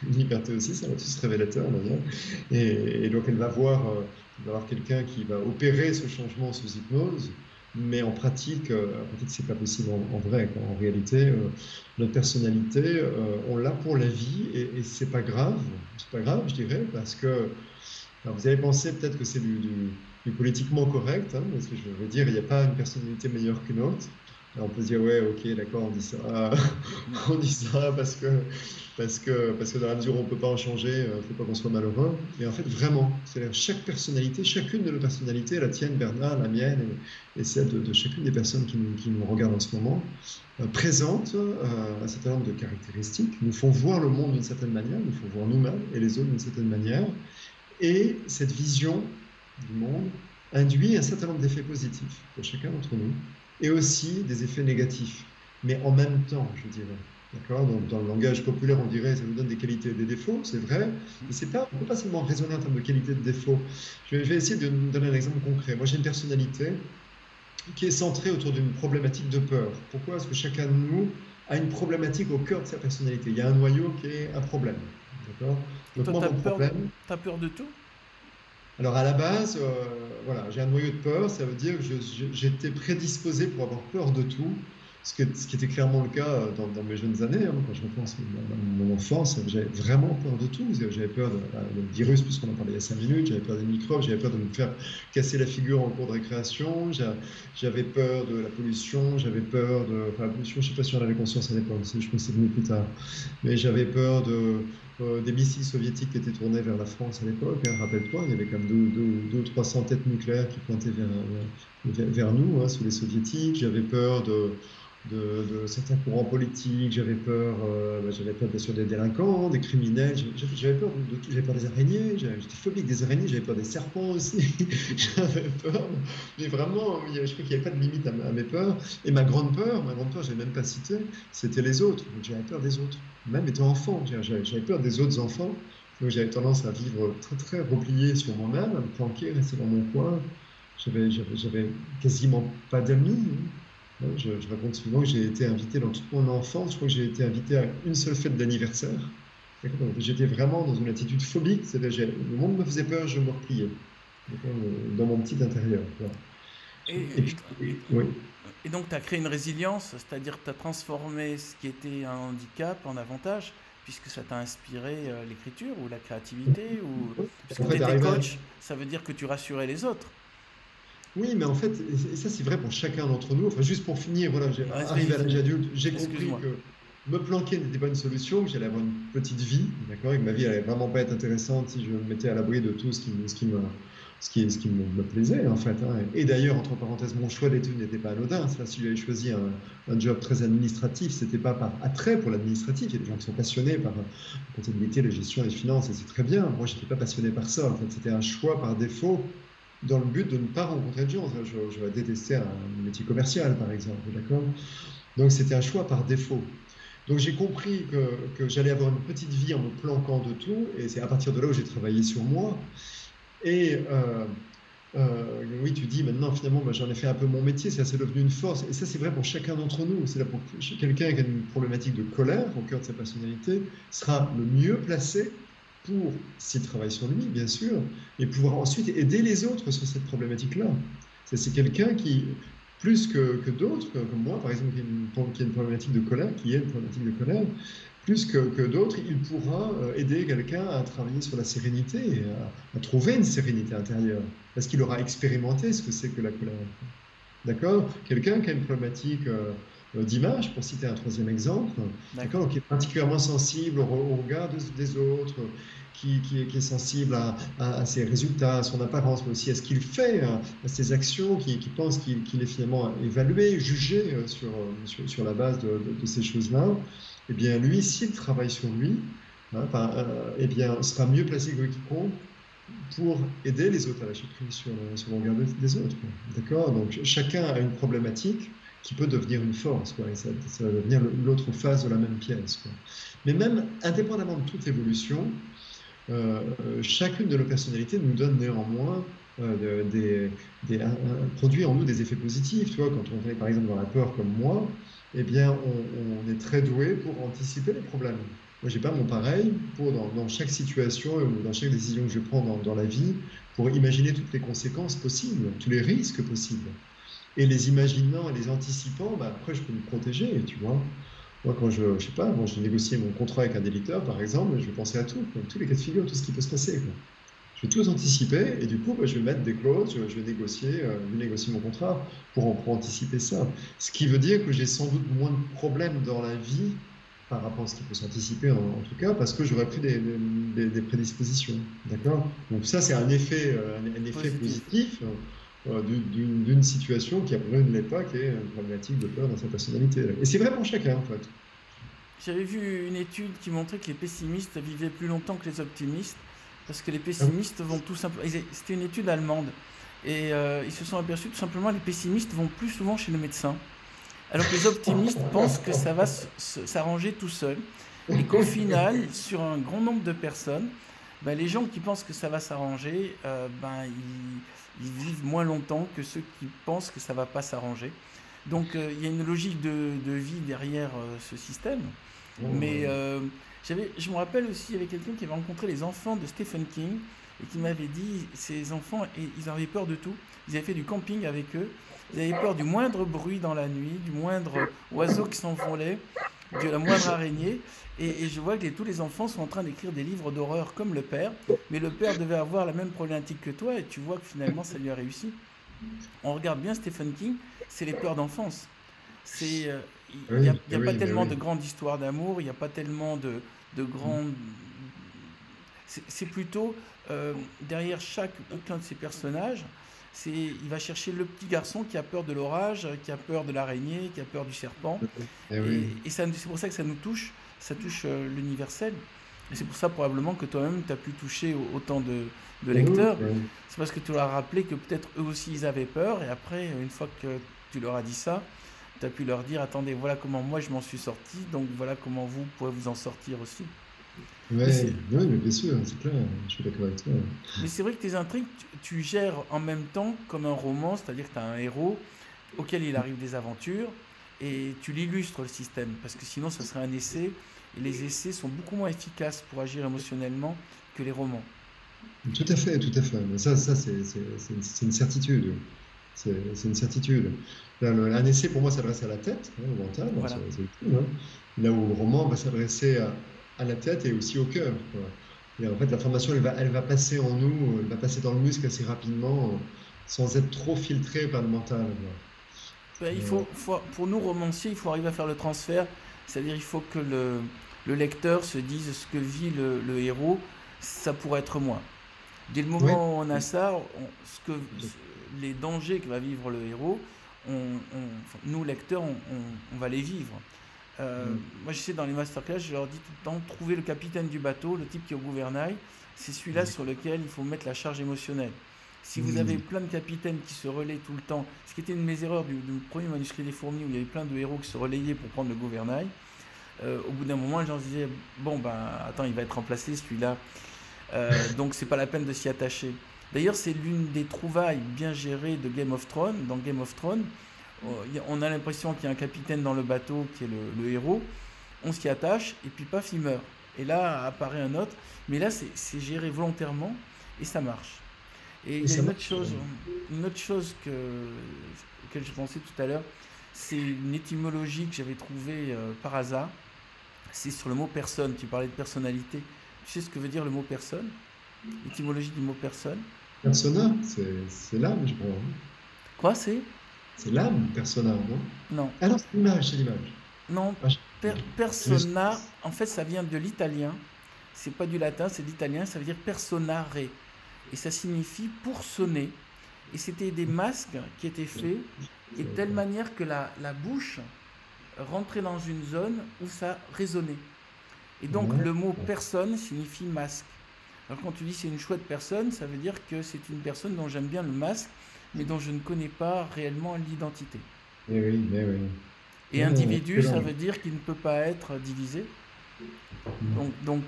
Une liberté aussi, ça va tous révélateur d'ailleurs. Et donc, elle va voir quelqu'un qui va opérer ce changement sous hypnose. Mais en pratique, c'est pas possible en vrai, quoi. En réalité, notre personnalité, on l'a pour la vie et c'est pas grave. C'est pas grave, je dirais, parce que alors vous avez pensé peut-être que c'est du politiquement correct, hein, parce que je veux dire, il n'y a pas une personnalité meilleure qu'une autre. Alors on peut se dire, ouais, ok, d'accord, on dit ça, on dit ça parce que dans la mesure où on ne peut pas en changer, il ne faut pas qu'on soit malheureux. Mais en fait, vraiment, c'est-à-dire chaque personnalité, chacune de nos personnalités, la tienne, Bernard, la mienne, et celle de chacune des personnes qui nous regardent en ce moment, présente un certain nombre de caractéristiques, nous font voir le monde d'une certaine manière, nous font voir nous-mêmes et les autres d'une certaine manière. Et cette vision du monde induit un certain nombre d'effets positifs pour chacun d'entre nous, et aussi des effets négatifs, mais en même temps, je dirais. D'accord? Donc, dans le langage populaire, on dirait ça nous donne des qualités et des défauts, c'est vrai, mais on ne peut pas seulement raisonner en termes de qualité et de défauts. Je vais essayer de donner un exemple concret. Moi, j'ai une personnalité qui est centré autour d'une problématique de peur. Pourquoi? Parce que chacun de nous a une problématique au cœur de sa personnalité. Il y a un noyau qui est un problème. D'accord? Et Donc toi, moi, mon problème, t'as peur de tout? alors à la base, voilà, j'ai un noyau de peur, ça veut dire que j'étais prédisposé pour avoir peur de tout, ce qui était clairement le cas dans mes jeunes années, hein, quand je repense à mon enfance, j'avais vraiment peur de tout. J'avais peur du virus, puisqu'on en parlait il y a 5 minutes, j'avais peur des microbes, j'avais peur de me faire casser la figure en cours de récréation, j'avais peur de la pollution, j'avais peur de... Enfin, la pollution, je ne sais pas si on avait conscience à l'époque, je pense que c'est venu plus tard, mais j'avais peur des missiles soviétiques qui étaient tournés vers la France à l'époque. Hein, rappelle-toi, il y avait comme 200-300 têtes nucléaires qui pointaient vers nous, hein, sous les soviétiques. J'avais peur de certains courants politiques, j'avais peur bien sûr des délinquants, des criminels, j'avais peur de tout, j'avais peur des araignées, j'étais phobique des araignées, j'avais peur des serpents aussi, j'avais peur, mais vraiment, je crois qu'il n'y avait pas de limite à mes peurs. Et ma grande peur, je n'ai même pas cité, c'était les autres. Donc j'avais peur des autres, même étant enfant, j'avais peur des autres enfants. Donc j'avais tendance à vivre très très replié sur moi-même, à me planquer, rester dans mon coin. J'avais quasiment pas d'amis. Hein. Je raconte souvent que j'ai été invité dans toute mon enfance, je crois que j'ai été invité à une seule fête d'anniversaire. J'étais vraiment dans une attitude phobique, c'est-à-dire le monde me faisait peur, je me repliais dans mon petit intérieur. Voilà. Et, Et puis, oui. et donc, tu as créé une résilience, c'est-à-dire que tu as transformé ce qui était un handicap en avantage, puisque ça t'a inspiré l'écriture ou la créativité, ou En puisque tu fait, étais arrivé à... coach, ça veut dire que tu rassurais les autres. Oui, mais en fait, et ça c'est vrai pour chacun d'entre nous. Enfin, juste pour finir, voilà, Vas-y, arrivé à l'âge adulte, j'ai compris excuse-moi. que me planquer n'était pas une solution, que j'allais avoir une petite vie, d'accord, et que ma vie allait vraiment pas être intéressante si je me mettais à l'abri de tout ce qui me plaisait, en fait. Hein. Et d'ailleurs, entre parenthèses, mon choix d'études n'était pas anodin. Ça, si j'avais choisi un job très administratif, c'était pas par attrait pour l'administratif. Il y a des gens qui sont passionnés par la comptabilité, la gestion, les finances, et c'est très bien. Moi, je n'étais pas passionné par ça. En fait, c'était un choix par défaut dans le but de ne pas rencontrer de gens. J'aurais détesté un métier commercial, par exemple, d'accord? Donc c'était un choix par défaut. Donc j'ai compris que j'allais avoir une petite vie en me planquant de tout, et c'est à partir de là où j'ai travaillé sur moi. Et oui, tu dis maintenant, finalement, bah, j'en ai fait un peu mon métier, c'est devenu une force. Et ça, c'est vrai pour chacun d'entre nous. C'est là pour quelqu'un qui a une problématique de colère au cœur de sa personnalité, sera le mieux placé pour, s'il travaille sur lui, bien sûr, et pouvoir ensuite aider les autres sur cette problématique-là. C'est quelqu'un qui, plus que d'autres, comme moi, par exemple, qui a une problématique de colère, plus que d'autres, il pourra aider quelqu'un à travailler sur la sérénité et à trouver une sérénité intérieure, parce qu'il aura expérimenté ce que c'est que la colère. D'accord? Quelqu'un qui a une problématique d'image, pour citer un troisième exemple, d'accord, qui est particulièrement sensible au regard des autres, qui est sensible à ses résultats, à son apparence, mais aussi à ce qu'il fait, à ses actions, qui pense qu'il est finalement évalué, jugé sur la base de ces choses-là. Eh bien, lui, s'il travaille sur lui, hein, eh bien, sera mieux placé que quiconque pour aider les autres à lâcher prise sur le regard des autres. D'accord? Donc, chacun a une problématique qui peut devenir une force, quoi, et ça va devenir l'autre face de la même pièce, quoi. Mais même indépendamment de toute évolution, chacune de nos personnalités nous donne néanmoins produit en nous des effets positifs. Tu vois, quand on est par exemple dans la peur comme moi, eh bien, on est très doué pour anticiper les problèmes. Moi, j'ai pas mon pareil pour dans chaque situation ou dans chaque décision que je prends dans la vie, pour imaginer toutes les conséquences possibles, tous les risques possibles. Et les imaginant et les anticipant, bah, après, je peux me protéger, tu vois. Moi, quand je sais pas, quand j'ai négocié mon contrat avec un débiteur, par exemple, je vais penser à tout, quoi, tous les cas de figure, tout ce qui peut se passer, quoi. Je vais tous anticiper et du coup, bah, je vais mettre des clauses, je vais négocier mon contrat pour anticiper ça. Ce qui veut dire que j'ai sans doute moins de problèmes dans la vie par rapport à ce qui peut s'anticiper en tout cas, parce que j'aurais pris des prédispositions. D'accord? Donc ça, c'est un effet positif d'une situation qui après ne l'est pas, qui est une problématique de peur dans sa personnalité. Et c'est vrai pour chacun, en fait. J'avais vu une étude qui montrait que les pessimistes vivaient plus longtemps que les optimistes, parce que les Ah oui. pessimistes vont tout simplement... C'était une étude allemande, et ils se sont aperçus tout simplement que les pessimistes vont plus souvent chez le médecin, alors que les optimistes pensent que ça va s'arranger tout seul, et qu'au final, sur un grand nombre de personnes, ben, les gens qui pensent que ça va s'arranger, ben, ils vivent moins longtemps que ceux qui pensent que ça va pas s'arranger. Donc il y a une logique de vie derrière ce système. Mais je me rappelle aussi, il y avait quelqu'un qui avait rencontré les enfants de Stephen King et qui m'avait dit, ces enfants, ils avaient peur de tout. Ils avaient fait du camping avec eux. Ils avaient peur du moindre bruit dans la nuit, du moindre oiseau qui s'envolait, de la moindre araignée. Et je vois que tous les enfants sont en train d'écrire des livres d'horreur comme le père. Mais le père devait avoir la même problématique que toi et tu vois que finalement ça lui a réussi. On regarde bien Stephen King, c'est les peurs d'enfance. Il n'y a, Oui, y a pas oui, mais tellement oui. de grandes histoires d'amour, il n'y a pas tellement de grandes... C'est plutôt derrière chacun de ces personnages, il va chercher le petit garçon qui a peur de l'orage, qui a peur de l'araignée, qui a peur du serpent. Eh oui. Et c'est pour ça que ça touche l'universel. Et c'est pour ça probablement que toi-même tu as pu toucher autant de Mhm, lecteurs. oui. C'est parce que tu leur as rappelé que peut-être eux aussi ils avaient peur. Et après, une fois que tu leur as dit ça, tu as pu leur dire, attendez, voilà comment moi je m'en suis sorti, donc voilà comment vous pouvez vous en sortir aussi. Mais Ouais, c'est, ouais, mais bien sûr, c'est clair, je suis d'accord avec toi. mais c'est vrai que tes intrigues, tu gères en même temps comme un roman, c'est-à-dire que tu as un héros auquel il arrive des aventures et tu l'illustres le système, parce que sinon ce serait un essai, et les essais sont beaucoup moins efficaces pour agir émotionnellement que les romans. Tout à fait, tout à fait. Mais ça c'est une certitude. C'est une certitude. Là, un essai, pour moi, s'adresse à la tête, hein, au mental, hein, Voilà. c'est tout, hein. Là où le roman va s'adresser à la tête et aussi au cœur, quoi. Et en fait, l'information, elle va passer en nous, elle va passer dans le muscle assez rapidement, sans être trop filtrée par le mental, quoi. Ben, Euh, pour nous romanciers, il faut arriver à faire le transfert, c'est-à-dire il faut que le lecteur se dise ce que vit le héros, ça pourrait être moi. Dès le oui, moment où on a ça, les dangers que va vivre le héros, enfin, nous lecteurs, on va les vivre. Moi, je sais, dans les masterclass, je leur dis tout le temps, trouvez le capitaine du bateau, le type qui est au gouvernail, c'est celui-là sur lequel il faut mettre la charge émotionnelle. Si vous avez plein de capitaines qui se relaient tout le temps, ce qui était une de mes erreurs du premier manuscrit des fourmis, où il y avait plein de héros qui se relayaient pour prendre le gouvernail, au bout d'un moment, les gens se disaient, bon, ben, attends, il va être remplacé celui-là. Donc, c'est pas la peine de s'y attacher. D'ailleurs, c'est l'une des trouvailles bien gérées de Game of Thrones. Dans Game of Thrones, on a l'impression qu'il y a un capitaine dans le bateau qui est le héros, on s'y attache et puis paf, il meurt. Et là apparaît un autre, mais là c'est géré volontairement et ça marche. Et et il y a ça marche. une autre chose auquel je pensais tout à l'heure, c'est une étymologie que j'avais trouvée par hasard. C'est sur le mot personne. Tu parlais de personnalité. Tu sais ce que veut dire le mot personne? L'étymologie du mot personne? Persona, c'est l'âme, je crois, hein. Quoi c'est? C'est l'âme, persona, non? Non. Ah non, c'est l'image, c'est l'image. Non, Ah, je- persona, en fait, ça vient de l'italien. C'est pas du latin, c'est de l'italien. Ça veut dire personare. Et ça signifie pour sonner. Et c'était des masques qui étaient faits et de telle manière que la bouche rentrait dans une zone où ça résonnait. Et donc Ouais. le mot personne signifie masque. Alors quand tu dis c'est une chouette personne, ça veut dire que c'est une personne dont j'aime bien le masque, mais dont je ne connais pas réellement l'identité. Eh oui, eh oui. Et individu, ça Excellent. veut dire qu'il ne peut pas être divisé. Donc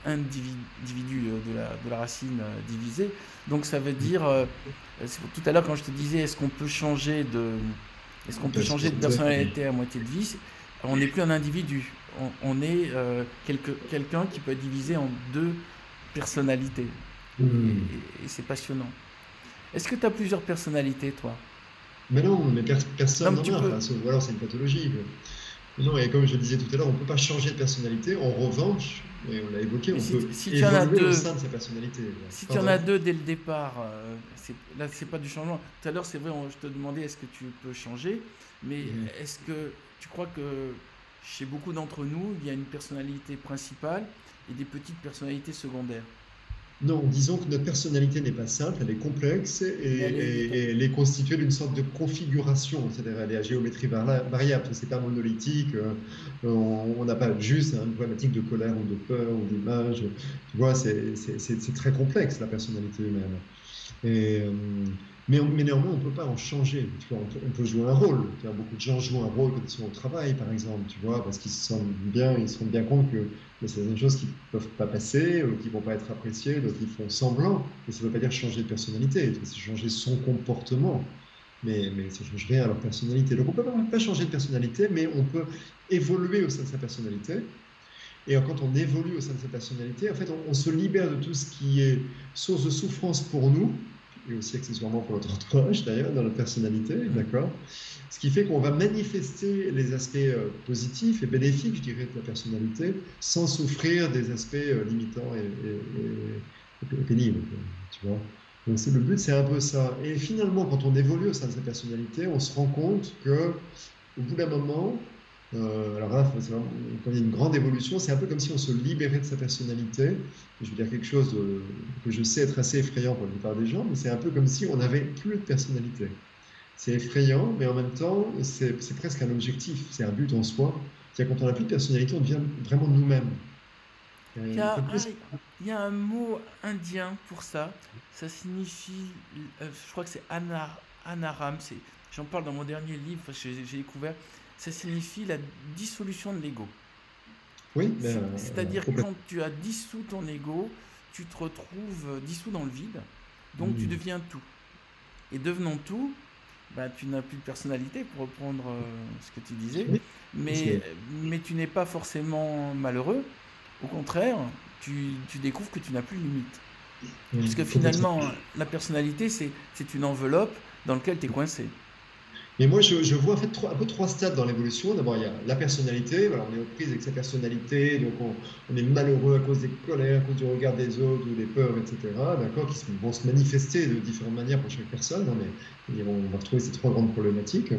individu de la racine divisée. Donc ça veut dire, tout à l'heure quand je te disais, est-ce qu'on peut changer de Personnalité. personnalité à moitié de vie, on n'est plus un individu. On est quelqu'un qui peut être divisé en deux personnalités. Hmm. Et c'est passionnant. Est-ce que tu as plusieurs personnalités, toi? Mais non, mais Non, personne mais n'en tu a. peux. Enfin, ou alors c'est une pathologie, quoi. Non, et comme je le disais tout à l'heure, on ne peut pas changer de personnalité. En revanche, et on l'a évoqué, Mais on peut si tu en as évoluer au deux, sein de sa personnalité. si tu en as Pardon? deux dès le départ, là, c'est pas du changement. Tout à l'heure, c'est vrai, je te demandais est-ce que tu peux changer, mais Mhm. est-ce que tu crois que chez beaucoup d'entre nous, il y a une personnalité principale et des petites personnalités secondaires? Non, disons que notre personnalité n'est pas simple, elle est complexe Mais elle est et elle est constituée d'une sorte de configuration, c'est-à-dire elle est à géométrie variable, c'est pas monolithique, on n'a pas juste une problématique de colère ou de peur ou d'image, tu vois, c'est très complexe la personnalité humaine. Et, mais néanmoins, on ne peut pas en changer. Tu vois, on peut jouer un rôle. Tu vois, beaucoup de gens jouent un rôle quand ils sont au travail, par exemple, tu vois, parce qu'ils se sentent bien, ils se rendent bien compte que mais c'est des choses qui ne peuvent pas passer ou qui ne vont pas être appréciées, d'autres qui font semblant. Et ça ne veut pas dire changer de personnalité, c'est changer son comportement, mais ça ne change rien à leur personnalité. Donc on ne peut pas changer de personnalité, mais on peut évoluer au sein de sa personnalité. Et quand on évolue au sein de sa personnalité, en fait, on se libère de tout ce qui est source de souffrance pour nous, et aussi accessoirement pour notre entourage d'ailleurs, dans notre personnalité, d'accord. Ce qui fait qu'on va manifester les aspects positifs et bénéfiques, je dirais, de la personnalité, sans souffrir des aspects limitants et pénibles, tu vois. Donc le but, c'est un peu ça. Et finalement, quand on évolue au sein de sa personnalité, on se rend compte que, au bout d'un moment, alors là, quand il y a une grande évolution, c'est un peu comme si on se libérait de sa personnalité. Je veux dire quelque chose que je sais être assez effrayant pour la plupart des gens, mais c'est un peu comme si on n'avait plus de personnalité. C'est effrayant, mais en même temps, c'est presque un objectif, c'est un but en soi. C'est-à-dire quand on n'a plus de personnalité, on devient vraiment nous-mêmes. Il y a il y a un mot indien pour ça. Ça signifie, je crois que c'est anaram. J'en parle dans mon dernier livre, parce que j'ai découvert. Ça signifie la dissolution de l'ego. Oui, C'est-à-dire quand tu as dissous ton ego, tu te retrouves dissous dans le vide, donc tu deviens tout. Et devenant tout, bah, tu n'as plus de personnalité, pour reprendre ce que tu disais, oui, mais tu n'es pas forcément malheureux. Au contraire, tu découvres que tu n'as plus de limite. Parce que finalement, la personnalité, c'est une enveloppe dans laquelle tu es coincé. Mais moi, je vois en fait un peu trois stades dans l'évolution. D'abord, il y a la personnalité. Voilà, on est aux prises avec sa personnalité, donc on est malheureux à cause des colères, à cause du regard des autres ou des peurs, etc. D'accord, qui vont se manifester de différentes manières pour chaque personne. Hein, mais on va retrouver ces trois grandes problématiques,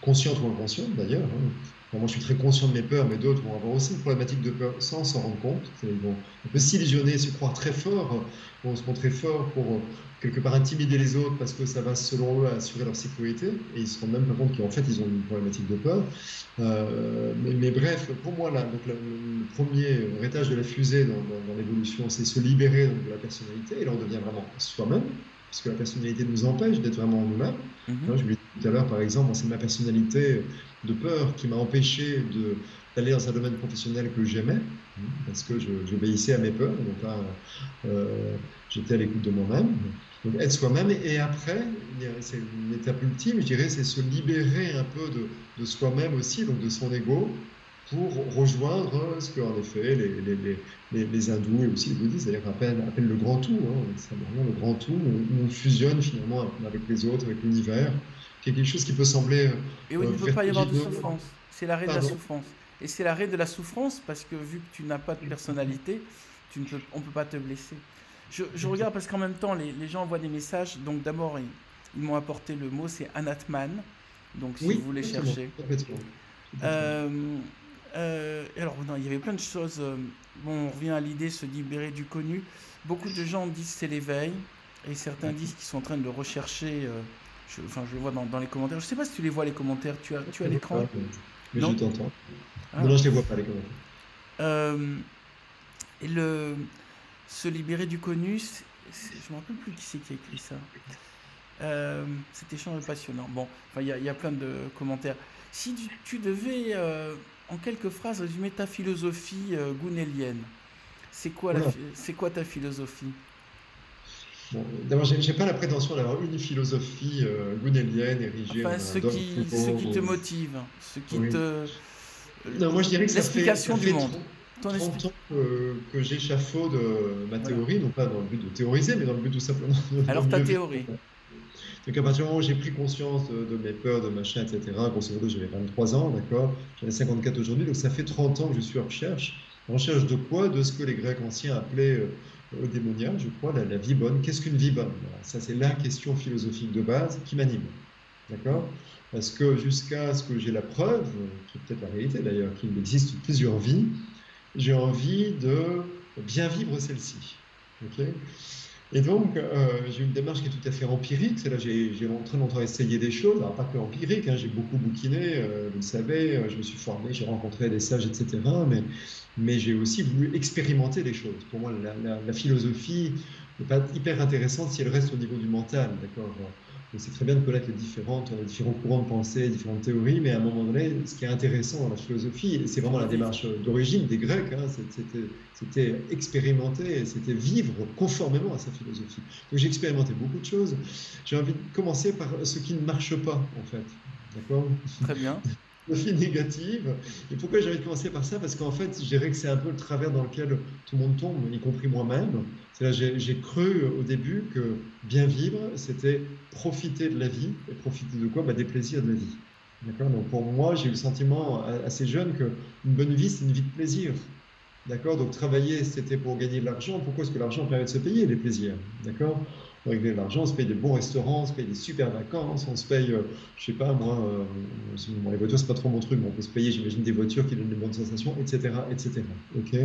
conscientes ou inconscientes d'ailleurs. Hein. Enfin, moi, je suis très conscient de mes peurs, mais d'autres vont avoir aussi une problématique de peur sans s'en rendre compte. Ils vont un peu s'illusionner, se croire très forts, vont se montrer forts pour quelque part intimider les autres parce que ça va, selon eux, assurer leur sécurité. Et ils se rendent même pas compte qu'en fait, ils ont une problématique de peur. Mais bref, pour moi, là, donc, le premier étage de la fusée dans l'évolution, c'est se libérer donc, de la personnalité. Et là, on devient vraiment soi-même, parce que la personnalité nous empêche d'être vraiment nous-mêmes. Je vous l'ai dit tout à l'heure, par exemple, c'est ma personnalité de peur qui m'a empêché d'aller dans un domaine professionnel que j'aimais, parce que j'obéissais à mes peurs. Donc là, j'étais à l'écoute de moi-même. Donc être soi-même, et après, c'est une étape ultime, je dirais, c'est se libérer un peu de soi-même aussi, donc de son ego, pour rejoindre ce qu'en effet les hindous et aussi les bouddhistes d'ailleurs appellent le grand tout. Hein, c'est vraiment le grand tout, où on fusionne finalement avec les autres, avec l'univers, qui est quelque chose qui peut sembler Et où il ne peut pas y avoir de vertigineux. souffrance. C'est l'arrêt de la souffrance. Et c'est l'arrêt de la souffrance parce que vu que tu n'as pas de personnalité, on ne peut pas te blesser. Je regarde parce qu'en même temps, les gens envoient des messages. Donc d'abord, ils m'ont apporté le mot, c'est Anatman. Donc si Oui, vous voulez chercher. complètement. Alors non, il y avait plein de choses. Bon, on revient à l'idée de se libérer du connu. Beaucoup de gens disent c'est l'éveil. Et certains disent qu'ils sont en train de le rechercher. Je le vois dans les commentaires. Je ne sais pas si tu les vois, les commentaires. Tu as l'écran? Mais Non? je t'entends. Ah. Non, je ne les vois pas, les commentaires. Et se libérer du connu, je ne me rappelle plus qui c'est qui a écrit ça. Cet échange est passionnant. Bon, il y a plein de commentaires. Si tu devais, en quelques phrases, résumer ta philosophie gunélienne, c'est quoi ta philosophie? Bon, d'abord, je n'ai pas la prétention d'avoir une philosophie gunélienne érigée Enfin, en ce un dogme qui te motive, ce qui oui. te... Non, moi je dirais que ça fait du monde. 30 ans que j'échafaude ma théorie, non pas dans le but de théoriser, mais dans le but tout simplement de Alors ta mieux théorie. vivre. Donc à partir du moment où j'ai pris conscience de mes peurs, de machin, etc., grosso modo j'avais 23 ans, d'accord, j'en ai 54 aujourd'hui, donc ça fait 30 ans que je suis en recherche. En recherche de quoi? De ce que les Grecs anciens appelaient au démoniaque, je crois, la vie bonne. Qu'est-ce qu'une vie bonne? Voilà, ça c'est la question philosophique de base qui m'anime. D'accord? Parce que jusqu'à ce que j'ai la preuve, qui est peut-être la réalité d'ailleurs, qu'il existe plusieurs vies, j'ai envie de bien vivre celle-ci. Okay, et donc, j'ai une démarche qui est tout à fait empirique. C'est là j'ai très longtemps essayé des choses. Alors, pas que empirique, hein, j'ai beaucoup bouquiné, vous le savez, je me suis formé, j'ai rencontré des sages, etc. Mais j'ai aussi voulu expérimenter des choses. Pour moi, la philosophie n'est pas hyper intéressante si elle reste au niveau du mental. D'accord. Donc c'est très bien de connaître les différents courants de pensée, différentes théories, mais à un moment donné, ce qui est intéressant dans la philosophie, et c'est vraiment la démarche d'origine des Grecs, hein, c'était expérimenter, c'était vivre conformément à sa philosophie. Donc j'ai expérimenté beaucoup de choses. J'ai envie de commencer par ce qui ne marche pas, en fait. D'accord? Très bien. Philosophie négative. Et pourquoi j'ai envie de commencer par ça? Parce qu'en fait, je dirais que c'est un peu le travers dans lequel tout le monde tombe, y compris moi-même. C'est là, j'ai cru au début que bien vivre, c'était profiter de la vie. Et profiter de quoi? Des plaisirs de la vie. D'accord? Donc pour moi, j'ai eu le sentiment assez jeune qu'une bonne vie, c'est une vie de plaisir. D'accord? Donc travailler, c'était pour gagner de l'argent. Pourquoi est-ce que l'argent permet de se payer les plaisirs? D'accord? Avec de l'argent, on se paye des bons restaurants, on se paye des super vacances, on se paye, je sais pas, moi, les voitures, c'est pas trop mon truc, mais on peut se payer, j'imagine, des voitures qui donnent des bonnes sensations, etc., etc. Ok?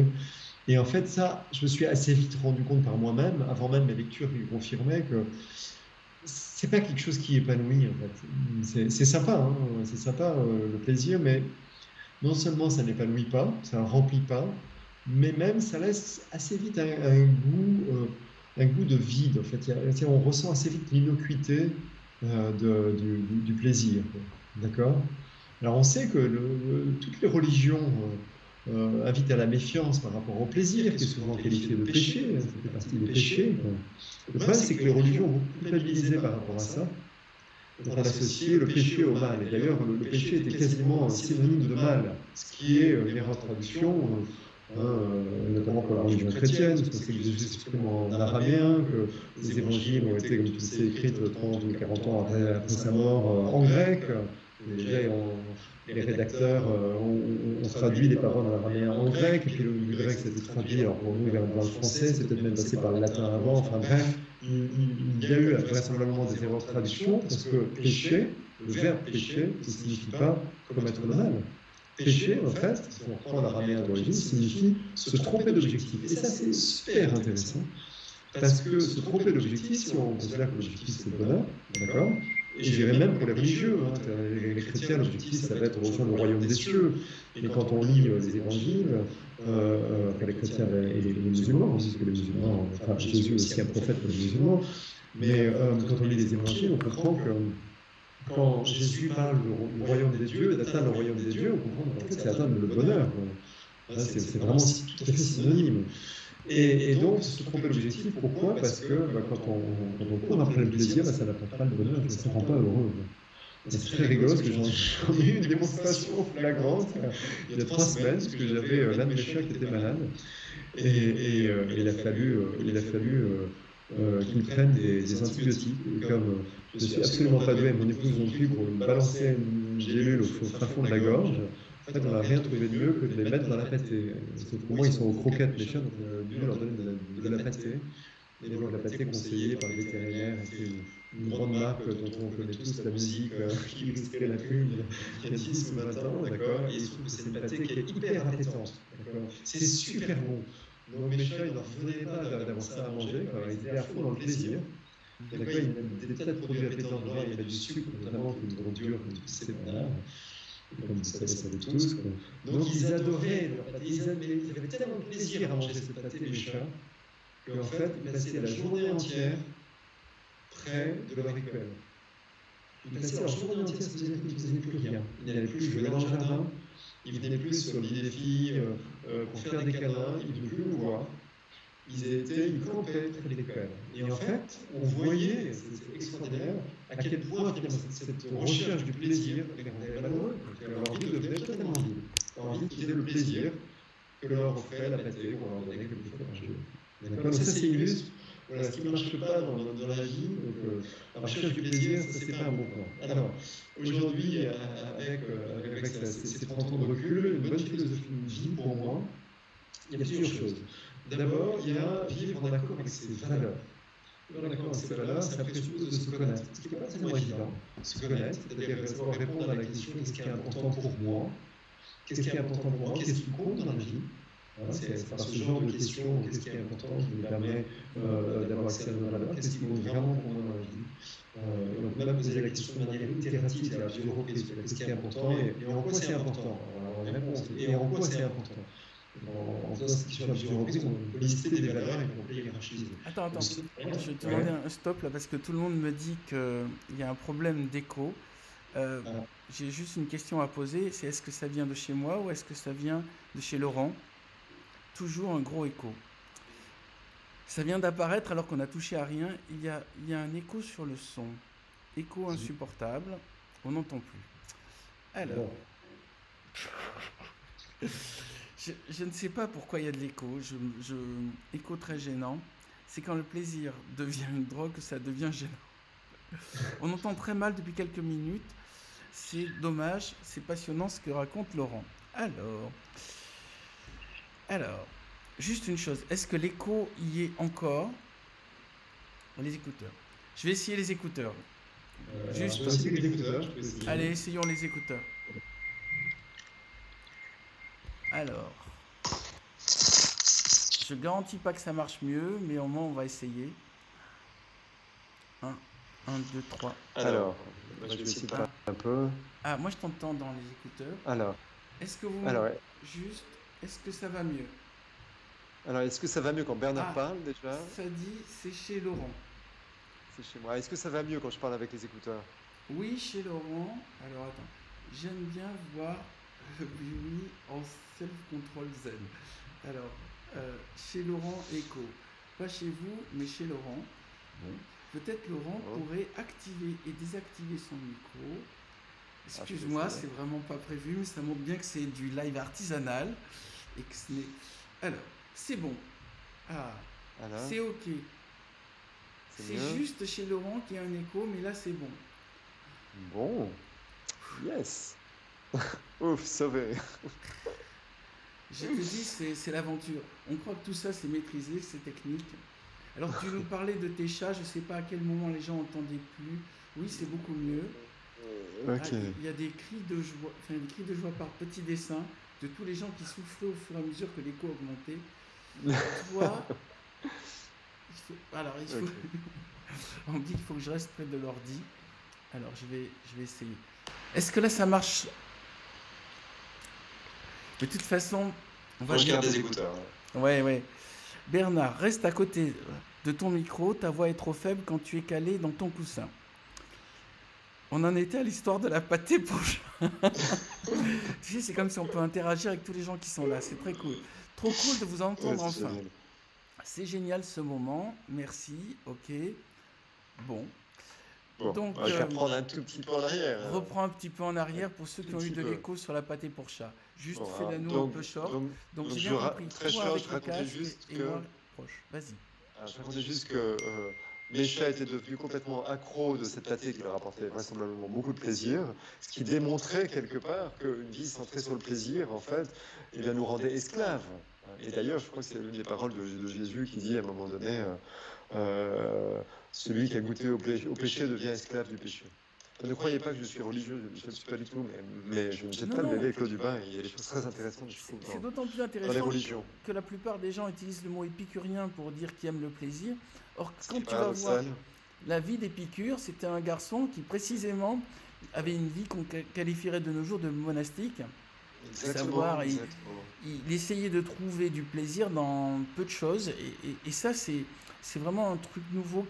Et en fait, ça, je me suis assez vite rendu compte par moi-même, avant même mes lectures qui confirmaient que c'est pas quelque chose qui épanouit, en fait. C'est sympa, hein, c'est sympa, le plaisir, mais non seulement ça n'épanouit pas, ça ne remplit pas, mais même ça laisse assez vite un goût de vide. En fait, on ressent assez vite l'innocuité du plaisir. D'accord? Alors on sait que toutes les religions invitent à la méfiance par rapport au plaisir, qui est souvent qualifié de péché, ça fait partie des péchés. Le problème, c'est que les religions ont beaucoup culpabilisé par rapport à ça. Donc on associait le péché au mal. Et d'ailleurs, le péché était quasiment synonyme de mal, ce qui est une erreur de traduction, notamment pour la religion chrétienne, parce qu'on sait que Jésus s'exprime en araméen, que les évangiles ont été, comme tu le sais, écrits 30 ou 40 ans après sa mort en grec. Déjà, les rédacteurs ont traduit les paroles en araméen en grec, et puis le grec, ça a été traduit, alors pour nous, vers le français, c'est peut-être même passé par le latin avant, enfin bref. Il y a eu vraisemblablement des erreurs de traduction, parce que péché, le verbe péché, ne signifie pas commettre le mal. Péché, en fait, si on reprend l'araméen d'origine, signifie se tromper d'objectif. Et ça, c'est super intéressant, parce que se tromper d'objectif, si on considère que l'objectif, c'est le bonheur, d'accord? Et je dirais même pour les religieux, hein, les chrétiens, l'objectif, ça va être rejoindre le royaume des cieux. Et quand on lit les évangiles, enfin les chrétiens et les musulmans, parce que les musulmans, enfin Jésus est aussi un prophète pour les musulmans, mais quand on lit les évangiles, on comprend que quand Jésus parle du royaume des dieux, d'atteindre le royaume des dieux, on comprend qu'en fait c'est atteindre le bonheur. C'est vraiment tout à fait synonyme. Et donc, se tromper l'objectif, pourquoi? Parce que quand on court après le plaisir, ça n'apporte pas le bonheur, ça ne rend pas heureux. C'est très rigolo parce que j'en ai eu une démonstration flagrante il y a 3 semaines, parce que j'avais l'un de mes chiens qui était malade. Et il a fallu qu'il prenne des antibiotiques. Et comme je ne suis absolument pas doué, mon épouse non plus, pour me balancer une gélule au fond de la gorge, en fait, on n'a rien trouvé de mieux que de les mettre dans la pâtée. Sauf pour moi, ils sont aux croquettes, les chiens, donc on a dû leur donner de la pâtée. Et donc la pâtée conseillée par les vétérinaires, c'est une grande marque dont on connaît tous la musique, qui illustrait la pub il y a 10 ou 20 ans, d'accord? Et il se trouve que c'est une pâtée qui est hyper appétante, d'accord? C'est super bon. Donc mes chats, ils n'en revenaient pas d'avoir ça à manger, ils étaient à fond dans le plaisir. D'accord, ils mettent des tas de produits appétants dedans, ils mettent du sucre, notamment qui est une drogue comme tu sais, comme vous savez tous. Donc ils adoraient leur pâté, ils avaient tellement de plaisir à manger cette pâté, mes chats, qu'en fait, ils passaient la journée entière près de leur école. Ils passaient leur journée entière, c'est-à-dire qu'ils ne faisaient plus rien. Ils n'allaient plus jouer dans le jardin, ils venaient plus sur l'île des filles pour faire des câlins, ils ne venaient plus nous voir. Ils campaient près de l'école. Et en fait, on voyait, c'est extraordinaire, à quel point finalement cette recherche du plaisir les rendait malheureux, parce que leur vie devenait totalement vide. Envie qu'ils aient le plaisir que leur offrait la pâtée qu'on leur donnait quelquefois par jour. Donc ça, c'est illustre. Voilà, ce qui ne marche pas dans la vie, donc la recherche du plaisir, ça, c'est pas un bon plan. Alors, aujourd'hui, avec ces 30 ans de recul, une bonne philosophie de vie pour moi, il y a plusieurs choses. D'abord, il y a vivre en accord avec ses valeurs. Vivre en accord avec ses valeurs, ça présuppose de se connaître, ce qui n'est pas tellement évident. Se connaître, c'est-à-dire répondre à la question qu'est-ce qui est important pour moi, qu'est-ce qui est important pour moi, qu'est-ce qui compte dans la vie. C'est par ce genre de questions, qu'est-ce qui est important, qui nous permet d'avoir accès à nos valeurs, qu'est-ce qui compte vraiment pour moi dans la vie. Donc même poser la question de manière itérative, c'est-à-dire qu'est-ce qui est important et en quoi c'est important. Alors, et en quoi c'est important. en faisant cette question à plusieurs reprises, on peut lister des valeurs et on peut les hiérarchiser. Attends, je vais te Ouais. demander un stop là parce que tout le monde me dit qu'il y a un problème d'écho. Euh, Ah, j'ai juste une question à poser, c'est est-ce que ça vient de chez moi ou est-ce que ça vient de chez Laurent? Toujours un gros écho. Ça vient d'apparaître alors qu'on a touché à rien. Il y a un écho sur le son. Écho insupportable. On n'entend plus. Alors, bon. je ne sais pas pourquoi il y a de l'écho. Écho très gênant. C'est quand le plaisir devient une drogue que ça devient gênant. On entend très mal depuis quelques minutes. C'est dommage, c'est passionnant ce que raconte Laurent. Alors, juste une chose. Est-ce que l'écho y est encore? Les écouteurs. Je vais essayer les écouteurs. Je vais essayer avec les écouteurs, je peux essayer. Allez, essayons les écouteurs. Alors, je garantis pas que ça marche mieux, mais au moins on va essayer. 1, 2, 3. Alors, moi, je vais essayer de parler un peu. Ah, moi je t'entends dans les écouteurs. Alors, Est-ce que vous alors, juste, est-ce que ça va mieux? alors, est-ce que ça va mieux quand Bernard Ah, parle déjà? ça dit c'est chez Laurent. C'est chez moi. Est-ce que ça va mieux quand je parle avec les écouteurs? Oui, chez Laurent. Alors attends, j'aime bien voir oui en self-control zen. Alors, chez Laurent Echo. Pas chez vous, mais chez Laurent. Bon. Peut-être Laurent Oh. pourrait activer et désactiver son micro. Ah, je Excuse-moi, peux essayer. c'est vraiment pas prévu, mais ça montre bien que c'est du live artisanal et que ce n'est. Alors, c'est bon. Ah, Alors, c'est ok. c'est C'est mieux? juste chez Laurent qu'il y a un écho, mais là c'est bon. Bon, yes. Ouf, sauvé. Je te dis, c'est l'aventure. On croit que tout ça c'est maîtrisé, c'est technique. Alors tu nous parlais de tes chats, je sais pas à quel moment les gens entendaient plus. Oui, c'est beaucoup mieux. Ah, Ok. il y a des cris de joie, enfin des cris de joie par petits dessins de tous les gens qui souffraient au fur et à mesure que l'écho augmentait. Toi, alors il faut, Ok. on me dit qu'il faut que je reste près de l'ordi. Alors je vais essayer. Est-ce que là ça marche? De toute façon, on va Moi, je dire. garde des écouteurs. Ouais. Bernard, reste à côté de ton micro. Ta voix est trop faible quand tu es calé dans ton coussin. On en était à l'histoire de la pâtée pour chat. Tu sais, c'est comme si on peut interagir avec tous les gens qui sont là. C'est très cool. Trop cool de vous Ouais, entendre c'est enfin. génial. C'est génial ce moment. Merci. Ok. Bon. Bon, Donc, je vais reprendre un tout petit peu en arrière. reprends un petit peu en arrière pour ceux qui ont eu petit de peu. l'écho sur la pâtée pour chat. Juste Bon, fais-la alors, nous un peu short. Donc j'ai bien compris. très Toi short, avec je le racontais casque juste et que moi proche. Vas-y. Je racontais juste que mes chats étaient devenus complètement accros de cette pâtée qui leur apportait vraisemblablement beaucoup de plaisir, ce qui démontrait quelque part qu'une vie centrée sur le plaisir, en fait, eh bien, nous rendait esclaves. Et d'ailleurs, je crois que c'est l'une des paroles de Jésus qui dit à un moment donné, celui qui a goûté au péché devient esclave du péché. Ne croyez pas que je suis religieux, je ne le suis pas du tout, mais je ne jette Non, pas le non. bébé avec l'eau du bain. Il y a des choses très intéressantes, je trouve, C'est d'autant plus dans les intéressant religions. que la plupart des gens utilisent le mot épicurien pour dire qu'ils aiment le plaisir. Or, Ce qui quand est tu vas voir paradoxal. la vie d'Épicure, c'était un garçon qui précisément avait une vie qu'on qualifierait de nos jours de monastique. Exactement, Savoir, exactement. il essayait de trouver du plaisir dans peu de choses. Et ça, c'est vraiment un truc nouveau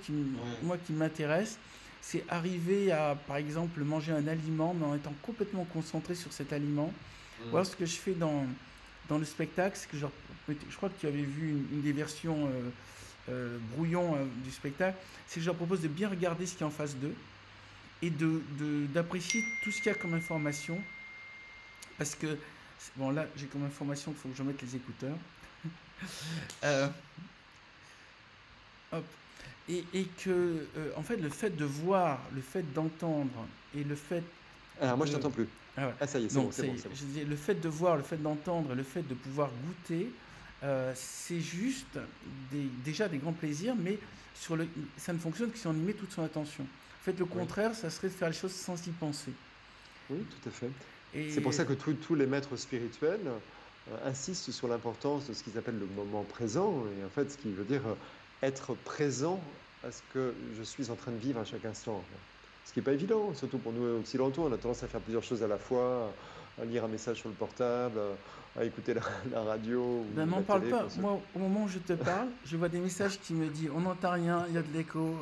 moi, qui m'intéresse. C'est arriver à, par exemple, manger un aliment, mais en étant complètement concentré sur cet aliment. Voilà ce que je fais dans le spectacle, c'est que je crois que tu avais vu une des versions brouillon du spectacle, c'est que je leur propose de bien regarder ce qu'il y a en face d'eux et d'apprécier tout ce qu'il y a comme information. Parce que, bon là j'ai comme information qu'il faut que je mette les écouteurs. Hop. Et que, en fait, le fait de voir, le fait d'entendre et le fait Alors, moi, je de... t'entends plus. Ah ouais. Ah, ça y est, c'est Donc, bon, c'est bon, c'est bon. je disais, le fait de voir, le fait d'entendre, le fait de pouvoir goûter, c'est juste déjà des grands plaisirs, mais ça ne fonctionne que si on y met toute son attention. En fait, le contraire, ça serait de faire les choses sans y penser. Oui, tout à fait. Et C'est pour ça que tous les maîtres spirituels insistent sur l'importance de ce qu'ils appellent le moment présent, et en fait, ce qui veut dire être présent à ce que je suis en train de vivre à chaque instant. Ce qui n'est pas évident, surtout pour nous occidentaux, on a tendance à faire plusieurs choses à la fois, à lire un message sur le portable, à écouter la radio ou Ben, m'en la parle télé. pas. Moi, au moment où je te parle, je vois des messages qui me disent on n'entend rien, il y a de l'écho,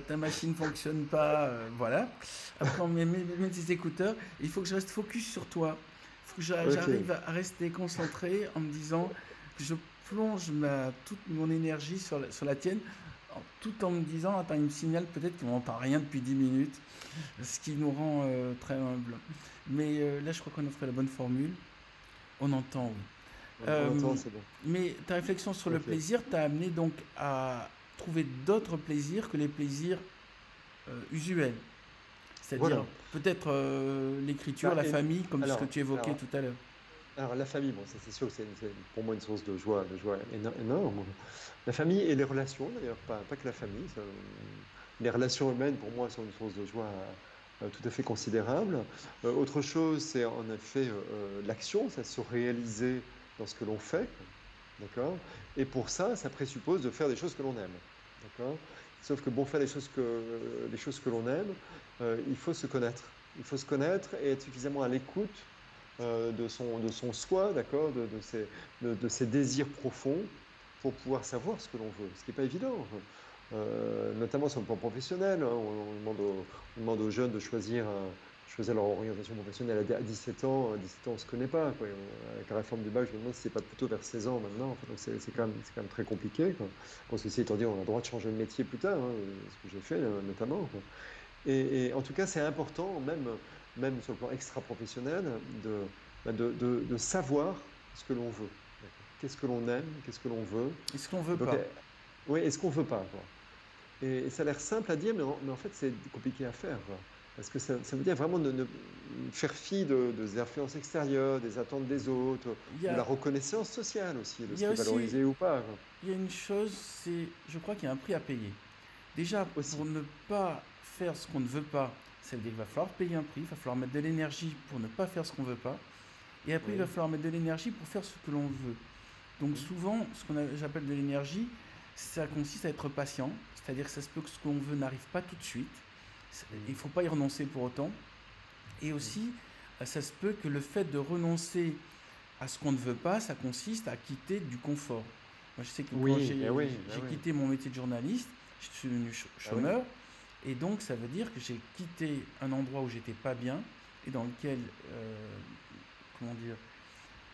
ta machine fonctionne pas, voilà. Après, on met des écouteurs. Il faut que je reste focus sur toi. Il faut que Ok, j'arrive à rester concentré en me disant que je plonge toute mon énergie sur la tienne, tout en me disant attends, il me signale peut-être qu'on n'entend rien depuis 10 minutes, ce qui nous rend très humbles. Mais là, je crois qu'on a trouvé la bonne formule. On entend, oui. on Euh, entend, c'est bon. mais ta réflexion sur le Ok. plaisir t'a amené donc à trouver d'autres plaisirs que les plaisirs usuels. C'est-à-dire Voilà. peut-être l'écriture, Bah, la famille, comme ce que alors, tu évoquais alors, tout à l'heure. alors, la famille, bon, ça c'est sûr que c'est pour moi une source de joie énorme. La famille et les relations, d'ailleurs, pas que la famille. Les relations humaines, pour moi, sont une source de joie tout à fait considérable. Autre chose, c'est en effet l'action, ça se réaliser dans ce que l'on fait, d'accord? Et pour ça, ça présuppose de faire des choses que l'on aime, d'accord? Sauf que pour faire les choses que l'on aime, il faut se connaître. Il faut se connaître et être suffisamment à l'écoute de son soi, d'accord, de ses désirs profonds pour pouvoir savoir ce que l'on veut, ce qui n'est pas évident, notamment sur le plan professionnel. Hein. On demande aux jeunes de choisir leur orientation professionnelle à 17 ans. À 17 ans, on ne se connaît pas. Quoi. Avec la réforme du bac, je me demande si ce n'est pas plutôt vers 16 ans maintenant. Enfin, donc c'est quand même très compliqué. Quoi. Bon, ceci étant dit, on a le droit de changer de métier plus tard, hein, ce que j'ai fait notamment. Quoi. Et en tout cas, c'est important, même sur le plan extra-professionnel, de savoir ce que l'on veut. Qu'est-ce que l'on aime, qu'est-ce que l'on veut. Est-ce qu'on veut Donc, pas? oui, est-ce qu'on veut pas, quoi. Et ça a l'air simple à dire, mais en fait, c'est compliqué à faire, quoi. Parce que ça veut dire vraiment de faire fi des influences extérieures, des attentes des autres, Il y de la a, reconnaissance sociale aussi, de il ce y a qui est aussi, valorisé ou pas, quoi. il y a une chose, je crois qu'il y a un prix à payer. Déjà, pour Aussi. ne pas faire ce qu'on ne veut pas, ça veut dire qu'il va falloir payer un prix, il va falloir mettre de l'énergie pour ne pas faire ce qu'on ne veut pas. Et après, il va Oui. falloir mettre de l'énergie pour faire ce que l'on veut. Donc Mhm. souvent, j'appelle de l'énergie, ça consiste à être patient, c'est-à-dire que ça se peut que ce qu'on veut n'arrive pas tout de suite. Il ne Mhm. faut pas y renoncer pour autant. Et Mhm. aussi, ça se peut que le fait de renoncer à ce qu'on ne veut pas, ça consiste à quitter du confort. Moi, je sais que quand Oui, ben oui, ben j'ai oui. quitté mon métier de journaliste, je suis devenu Ah oui. chômeur. Et donc, ça veut dire que j'ai quitté un endroit où j'étais pas bien et dans lequel, comment dire,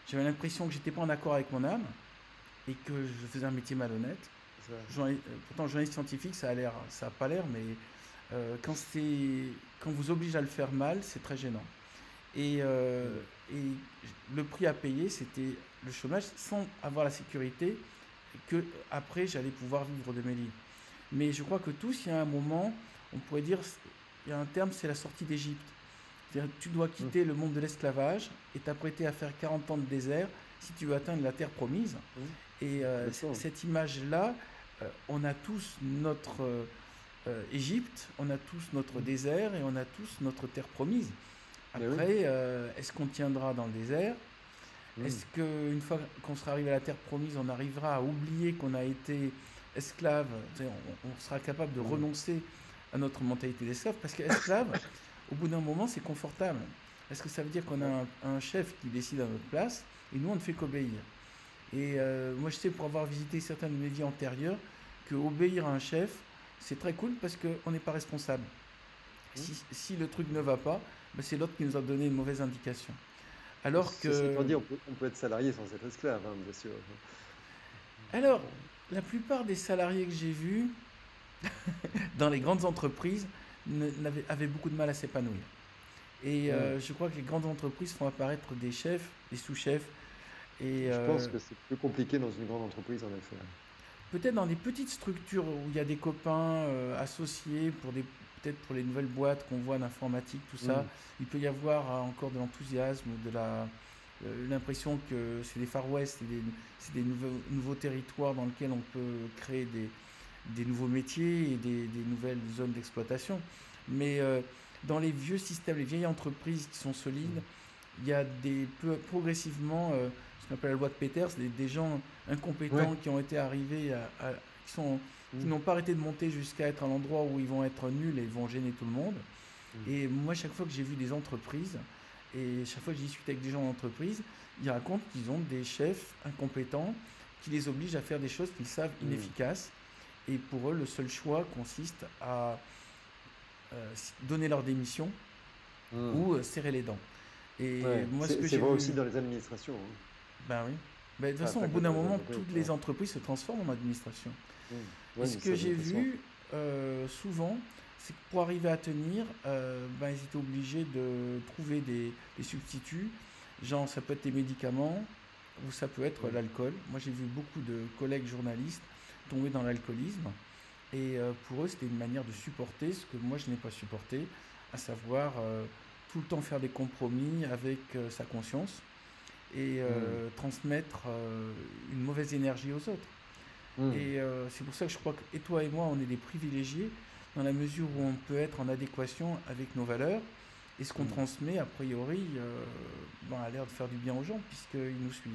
j'avais l'impression que j'étais pas en accord avec mon âme et que je faisais un métier malhonnête. Pourtant, journaliste scientifique, ça a pas l'air, mais quand quand on vous oblige à le faire mal, c'est très gênant. Et, Mhm. et le prix à payer, c'était le chômage sans avoir la sécurité que après j'allais pouvoir vivre de mes livres. Mais je crois que tous, il y a un moment, on pourrait dire, il y a un terme, c'est la sortie d'Égypte. C'est-à-dire que tu dois Mhm. quitter le monde de l'esclavage et t'apprêter à faire 40 ans de désert si tu veux atteindre la terre promise. Mhm. Et D'accord. cette image-là, on a tous notre Égypte, on a tous notre Mhm. désert et on a tous notre terre promise. Mais oui. Après, est-ce qu'on tiendra dans le désert? Mhm. Est-ce qu'une fois qu'on sera arrivé à la terre promise, on arrivera à oublier qu'on a été esclave? On sera capable de Mhm. renoncer à notre mentalité d'esclave? Parce qu'esclave, au bout d'un moment, c'est confortable. Est-ce que ça veut dire qu'on a Ouais. un chef qui décide à notre place et nous, on ne fait qu'obéir? Et moi, je sais pour avoir visité certaines de mes vies antérieures que obéir à un chef, c'est très cool parce qu'on n'est pas responsable. Mhm. Si le truc ne va pas, ben, c'est l'autre qui nous a donné une mauvaise indication. Alors Ceci étant que, dit, on peut être salarié sans être esclave, hein, bien sûr. alors, la plupart des salariés que j'ai vus dans les grandes entreprises avaient beaucoup de mal à s'épanouir. Et Mhm. je crois que les grandes entreprises font apparaître des chefs, des sous-chefs, et Je pense que c'est plus compliqué dans une grande entreprise, en effet. peut-être dans des petites structures où il y a des copains associés peut-être pour les nouvelles boîtes qu'on voit d'informatique, tout ça, Mhm. il peut y avoir encore de l'enthousiasme, l'impression que c'est des Far West, c'est des nouveaux territoires dans lesquels on peut créer des nouveaux métiers et des nouvelles zones d'exploitation. Mais dans les vieux systèmes, les vieilles entreprises qui sont solides, Mhm. il y a progressivement ce qu'on appelle la loi de Peters, des gens Ouais. incompétents qui ont été arrivés qui Mhm. n'ont pas arrêté de monter jusqu'à être à l'endroit où ils vont être nuls et ils vont gêner tout le monde. Mhm. Et moi, chaque fois que j'ai vu des entreprises, Et chaque fois que je discute avec des gens en entreprise, ils racontent qu'ils ont des chefs incompétents qui les obligent à faire des choses qu'ils savent inefficaces. Et pour eux, le seul choix consiste à donner leur démission ou serrer les dents. Et moi, ce que c'est j'ai vrai vu, aussi dans les administrations. Hein. ben oui. Ben, de toute Enfin, façon, au pas bout que d'un dans les moment, entreprises. toutes les entreprises se transforment en administration. Ouais, Et mais ce ça, que j'ai j'ai l'impression. vu souvent, c'est que pour arriver à tenir, ben, ils étaient obligés de trouver des substituts. Genre, ça peut être des médicaments ou ça peut être Mm. l'alcool. Moi, j'ai vu beaucoup de collègues journalistes tomber dans l'alcoolisme. Et pour eux, c'était une manière de supporter ce que moi, je n'ai pas supporté, à savoir tout le temps faire des compromis avec sa conscience et transmettre une mauvaise énergie aux autres. Mm. Et c'est pour ça que je crois que et toi et moi, on est des privilégiés dans la mesure où on peut être en adéquation avec nos valeurs et ce qu'on Mm. transmet, a priori, ben, a l'air de faire du bien aux gens puisqu'ils nous suivent.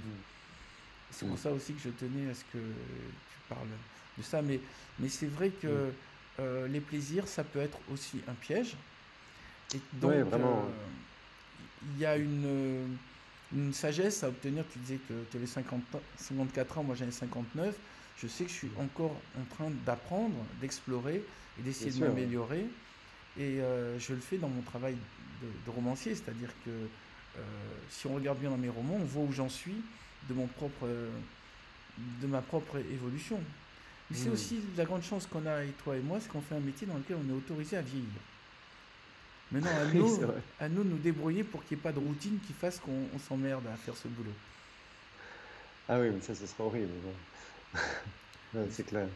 C'est pour Mm. ça aussi que je tenais à ce que tu parles de ça. Mais c'est vrai que les plaisirs, ça peut être aussi un piège. Et donc, Ouais, vraiment. il y a une sagesse à obtenir. Tu disais que tu avais 54 ans, moi j'en ai 59. Je sais que je suis encore en train d'apprendre, d'explorer et d'essayer Bien de sûr. m'améliorer. Et je le fais dans mon travail de romancier, c'est-à-dire que si on regarde bien dans mes romans, on voit où j'en suis de de ma propre évolution. Mais c'est Mm. aussi la grande chance qu'on a, et toi et moi, c'est qu'on fait un métier dans lequel on est autorisé à vieillir. Maintenant, Oui, c'est vrai. à nous de nous débrouiller pour qu'il n'y ait pas de routine qui fasse qu'on s'emmerde à faire ce boulot. Ah oui, mais ça, ce serait horrible. Ouais, c'est clair.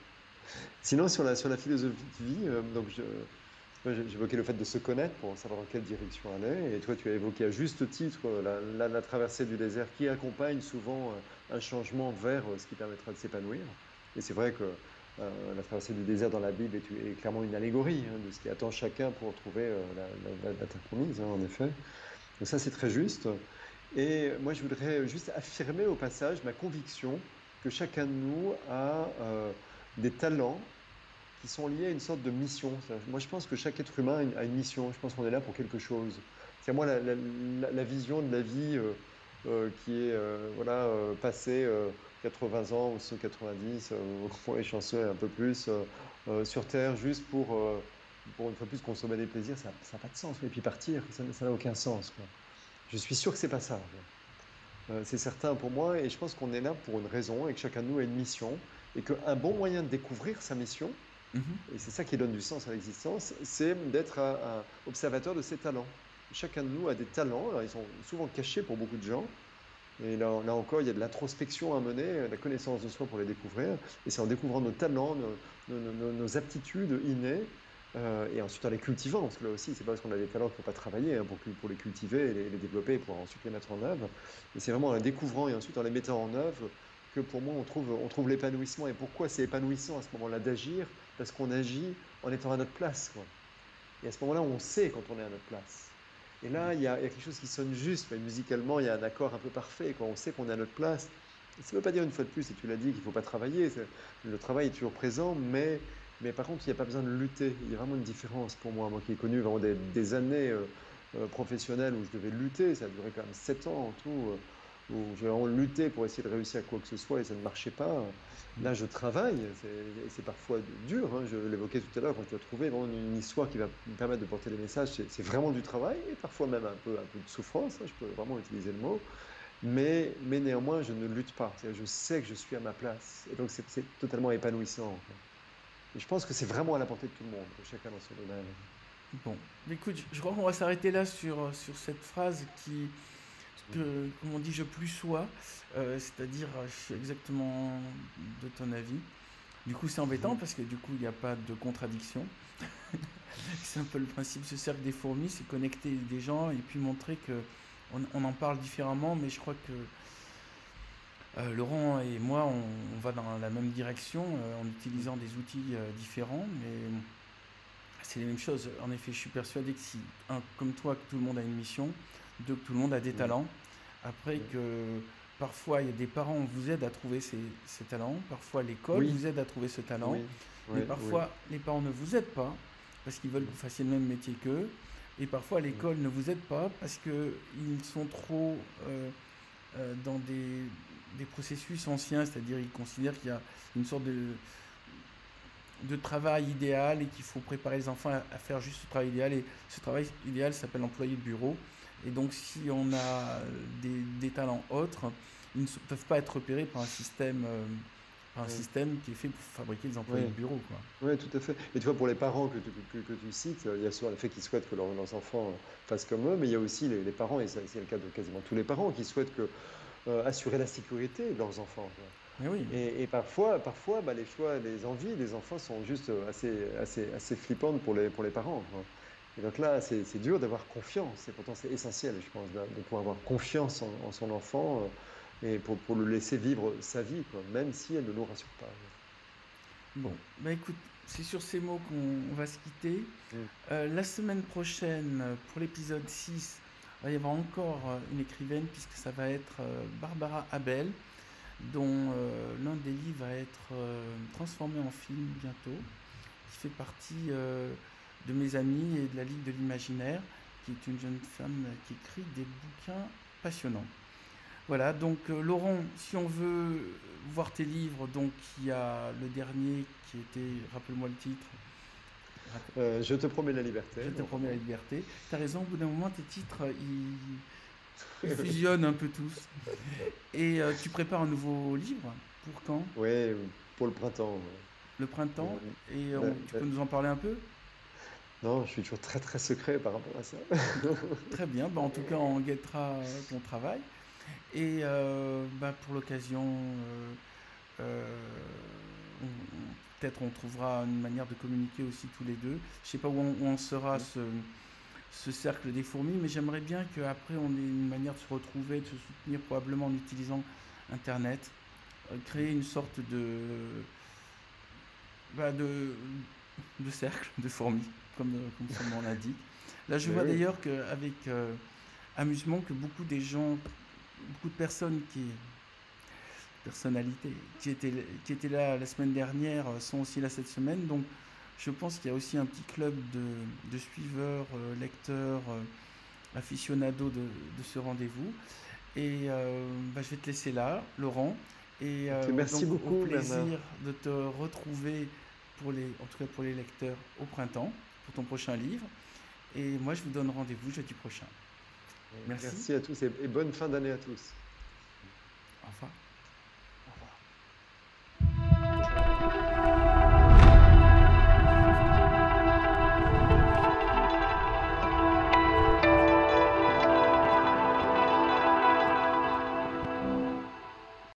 Sinon, sur la philosophie de vie, moi, j'évoquais le fait de se connaître pour savoir dans quelle direction aller. Et toi, tu as évoqué à juste titre la traversée du désert qui accompagne souvent un changement vers ce qui permettra de s'épanouir. Et c'est vrai que la traversée du désert dans la Bible est clairement une allégorie de ce qui attend chacun pour trouver la terre promise, hein, en effet. Donc ça, c'est très juste. Et moi, je voudrais juste affirmer au passage ma conviction que chacun de nous a des talents qui sont liés à une sorte de mission. Moi, je pense que chaque être humain a une mission. Je pense qu'on est là pour quelque chose. C'est moi la vision de la vie qui est voilà, passée 80 ans ou 190, pour les chanceux un peu plus, sur Terre, juste pour une fois plus consommer des plaisirs, ça n'a pas de sens. Et puis partir, ça n'a aucun sens, quoi. Je suis sûr que c'est pas ça. C'est certain pour moi, et je pense qu'on est là pour une raison, et que chacun de nous a une mission, et qu'un bon moyen de découvrir sa mission, Mhm. et c'est ça qui donne du sens à l'existence, c'est d'être un observateur de ses talents. Chacun de nous a des talents, alors ils sont souvent cachés pour beaucoup de gens, et là encore, il y a de l'introspection à mener, la connaissance de soi pour les découvrir, et c'est en découvrant nos talents, nos aptitudes innées, et ensuite en les cultivant, parce que là aussi, c'est pas parce qu'on a des talents qu'il ne faut pas travailler hein, pour les cultiver, et les développer, pour ensuite les mettre en œuvre. Et c'est vraiment en les découvrant et ensuite en les mettant en œuvre que pour moi, on trouve l'épanouissement. Et pourquoi c'est épanouissant à ce moment-là d'agir? Parce qu'on agit en étant à notre place, quoi. Et à ce moment-là, on sait quand on est à notre place. Et là, il y a quelque chose qui sonne juste. Mais musicalement, il y a un accord un peu parfait, quoi. On sait qu'on est à notre place. Ça ne veut pas dire une fois de plus, et tu l'as dit, qu'il ne faut pas travailler. Le travail est toujours présent, mais par contre, il n'y a pas besoin de lutter. Il y a vraiment une différence pour moi. Moi qui ai connu vraiment des années professionnelles où je devais lutter, ça a duré quand même 7 ans en tout, où j'ai vraiment lutté pour essayer de réussir à quoi que ce soit et ça ne marchait pas. Là, je travaille, c'est parfois dur, hein, je l'évoquais tout à l'heure, quand tu as trouvé vraiment une histoire qui va me permettre de porter des messages, c'est vraiment du travail, et parfois même un peu de souffrance, hein, je peux vraiment utiliser le mot, mais néanmoins, je ne lutte pas, je sais que je suis à ma place, et donc c'est totalement épanouissant, en fait. Et je pense que c'est vraiment à la portée de tout le monde, chacun dans son domaine. Bon, écoute, je crois qu'on va s'arrêter là sur cette phrase comme on dit, je plus sois, c'est-à-dire je suis exactement de ton avis. Du coup, c'est embêtant parce que du coup, il n'y a pas de contradiction. C'est un peu le principe de ce cercle des fourmis, c'est connecter des gens et puis montrer que on en parle différemment, mais je crois que Laurent et moi, on va dans la même direction en utilisant des outils différents, mais c'est les mêmes choses. En effet, je suis persuadé que si, un, comme toi, que tout le monde a une mission, deux, que tout le monde a des talents, après que parfois il y a des parents vous aident à trouver ces talents, parfois l'école Oui, vous aide à trouver ce talent, oui, mais oui, oui. parfois les parents ne vous aident pas parce qu'ils veulent que vous fassiez le même métier qu'eux, Et parfois, l'école ne vous aide pas parce qu'ils sont trop dans des processus anciens, c'est-à-dire ils considèrent qu'il y a une sorte de travail idéal et qu'il faut préparer les enfants à faire juste ce travail idéal. Et ce travail idéal s'appelle l'employé de bureau. Et donc, si on a des talents autres, ils ne peuvent pas être repérés par un système qui est fait pour fabriquer des employés Oui, de bureau, quoi. oui, tout à fait. Et tu vois, pour les parents que tu cites, il y a souvent le fait qu'ils souhaitent que leurs enfants fassent comme eux, mais il y a aussi les parents, et c'est le cas de quasiment tous les parents, qui souhaitent assurer la sécurité de leurs enfants, quoi. Mais oui, Et parfois bah, les choix, les envies des enfants sont juste assez flippantes pour les parents, quoi. Et donc là, c'est dur d'avoir confiance, et pourtant c'est essentiel, je pense, de pouvoir avoir confiance en son enfant et pour le laisser vivre sa vie, quoi, même si elle ne nous rassure pas. bon, bah écoute, c'est sur ces mots qu'on va se quitter. Mm. La semaine prochaine, pour l'épisode 6, il va y avoir encore une écrivaine, puisque ça va être Barbara Abel, dont l'un des livres va être transformé en film bientôt, qui fait partie de mes amis et de la Ligue de l'Imaginaire, qui est une jeune femme qui écrit des bouquins passionnants. Voilà, donc Laurent, si on veut voir tes livres, donc il y a le dernier qui était, rappelle-moi le titre, Je te promets la liberté. Je te promets la liberté. T'as raison, au bout d'un moment, tes titres, ils fusionnent un peu tous. Et tu prépares un nouveau livre pour quand? Oui, pour le printemps. Ouais. Le printemps? Et Ouais, tu ouais. peux nous en parler un peu? Non, je suis toujours très très secret par rapport à ça. Très bien, bah, en tout cas, on guettera ton travail. Et bah, pour l'occasion, peut-être on trouvera une manière de communiquer aussi tous les deux. Je sais pas où en sera ce cercle des fourmis, mais j'aimerais bien qu'après on ait une manière de se retrouver, de se soutenir probablement en utilisant Internet, créer une sorte bah, de cercle de fourmis, comme son nom l'indique. Là, je Mais vois oui. d'ailleurs qu'avec amusement que beaucoup de personnes personnalités qui étaient là la semaine dernière sont aussi là cette semaine. Donc, je pense qu'il y a aussi un petit club de suiveurs, lecteurs, aficionados de ce rendez-vous. Et bah, je vais te laisser là, Laurent. Et Ok, merci donc, au beaucoup, Bernard. plaisir de te retrouver, en tout cas pour les lecteurs, au printemps, pour ton prochain livre. Et moi, je vous donne rendez-vous jeudi prochain. Merci. Merci à tous et bonne fin d'année à tous. Au revoir. Au revoir.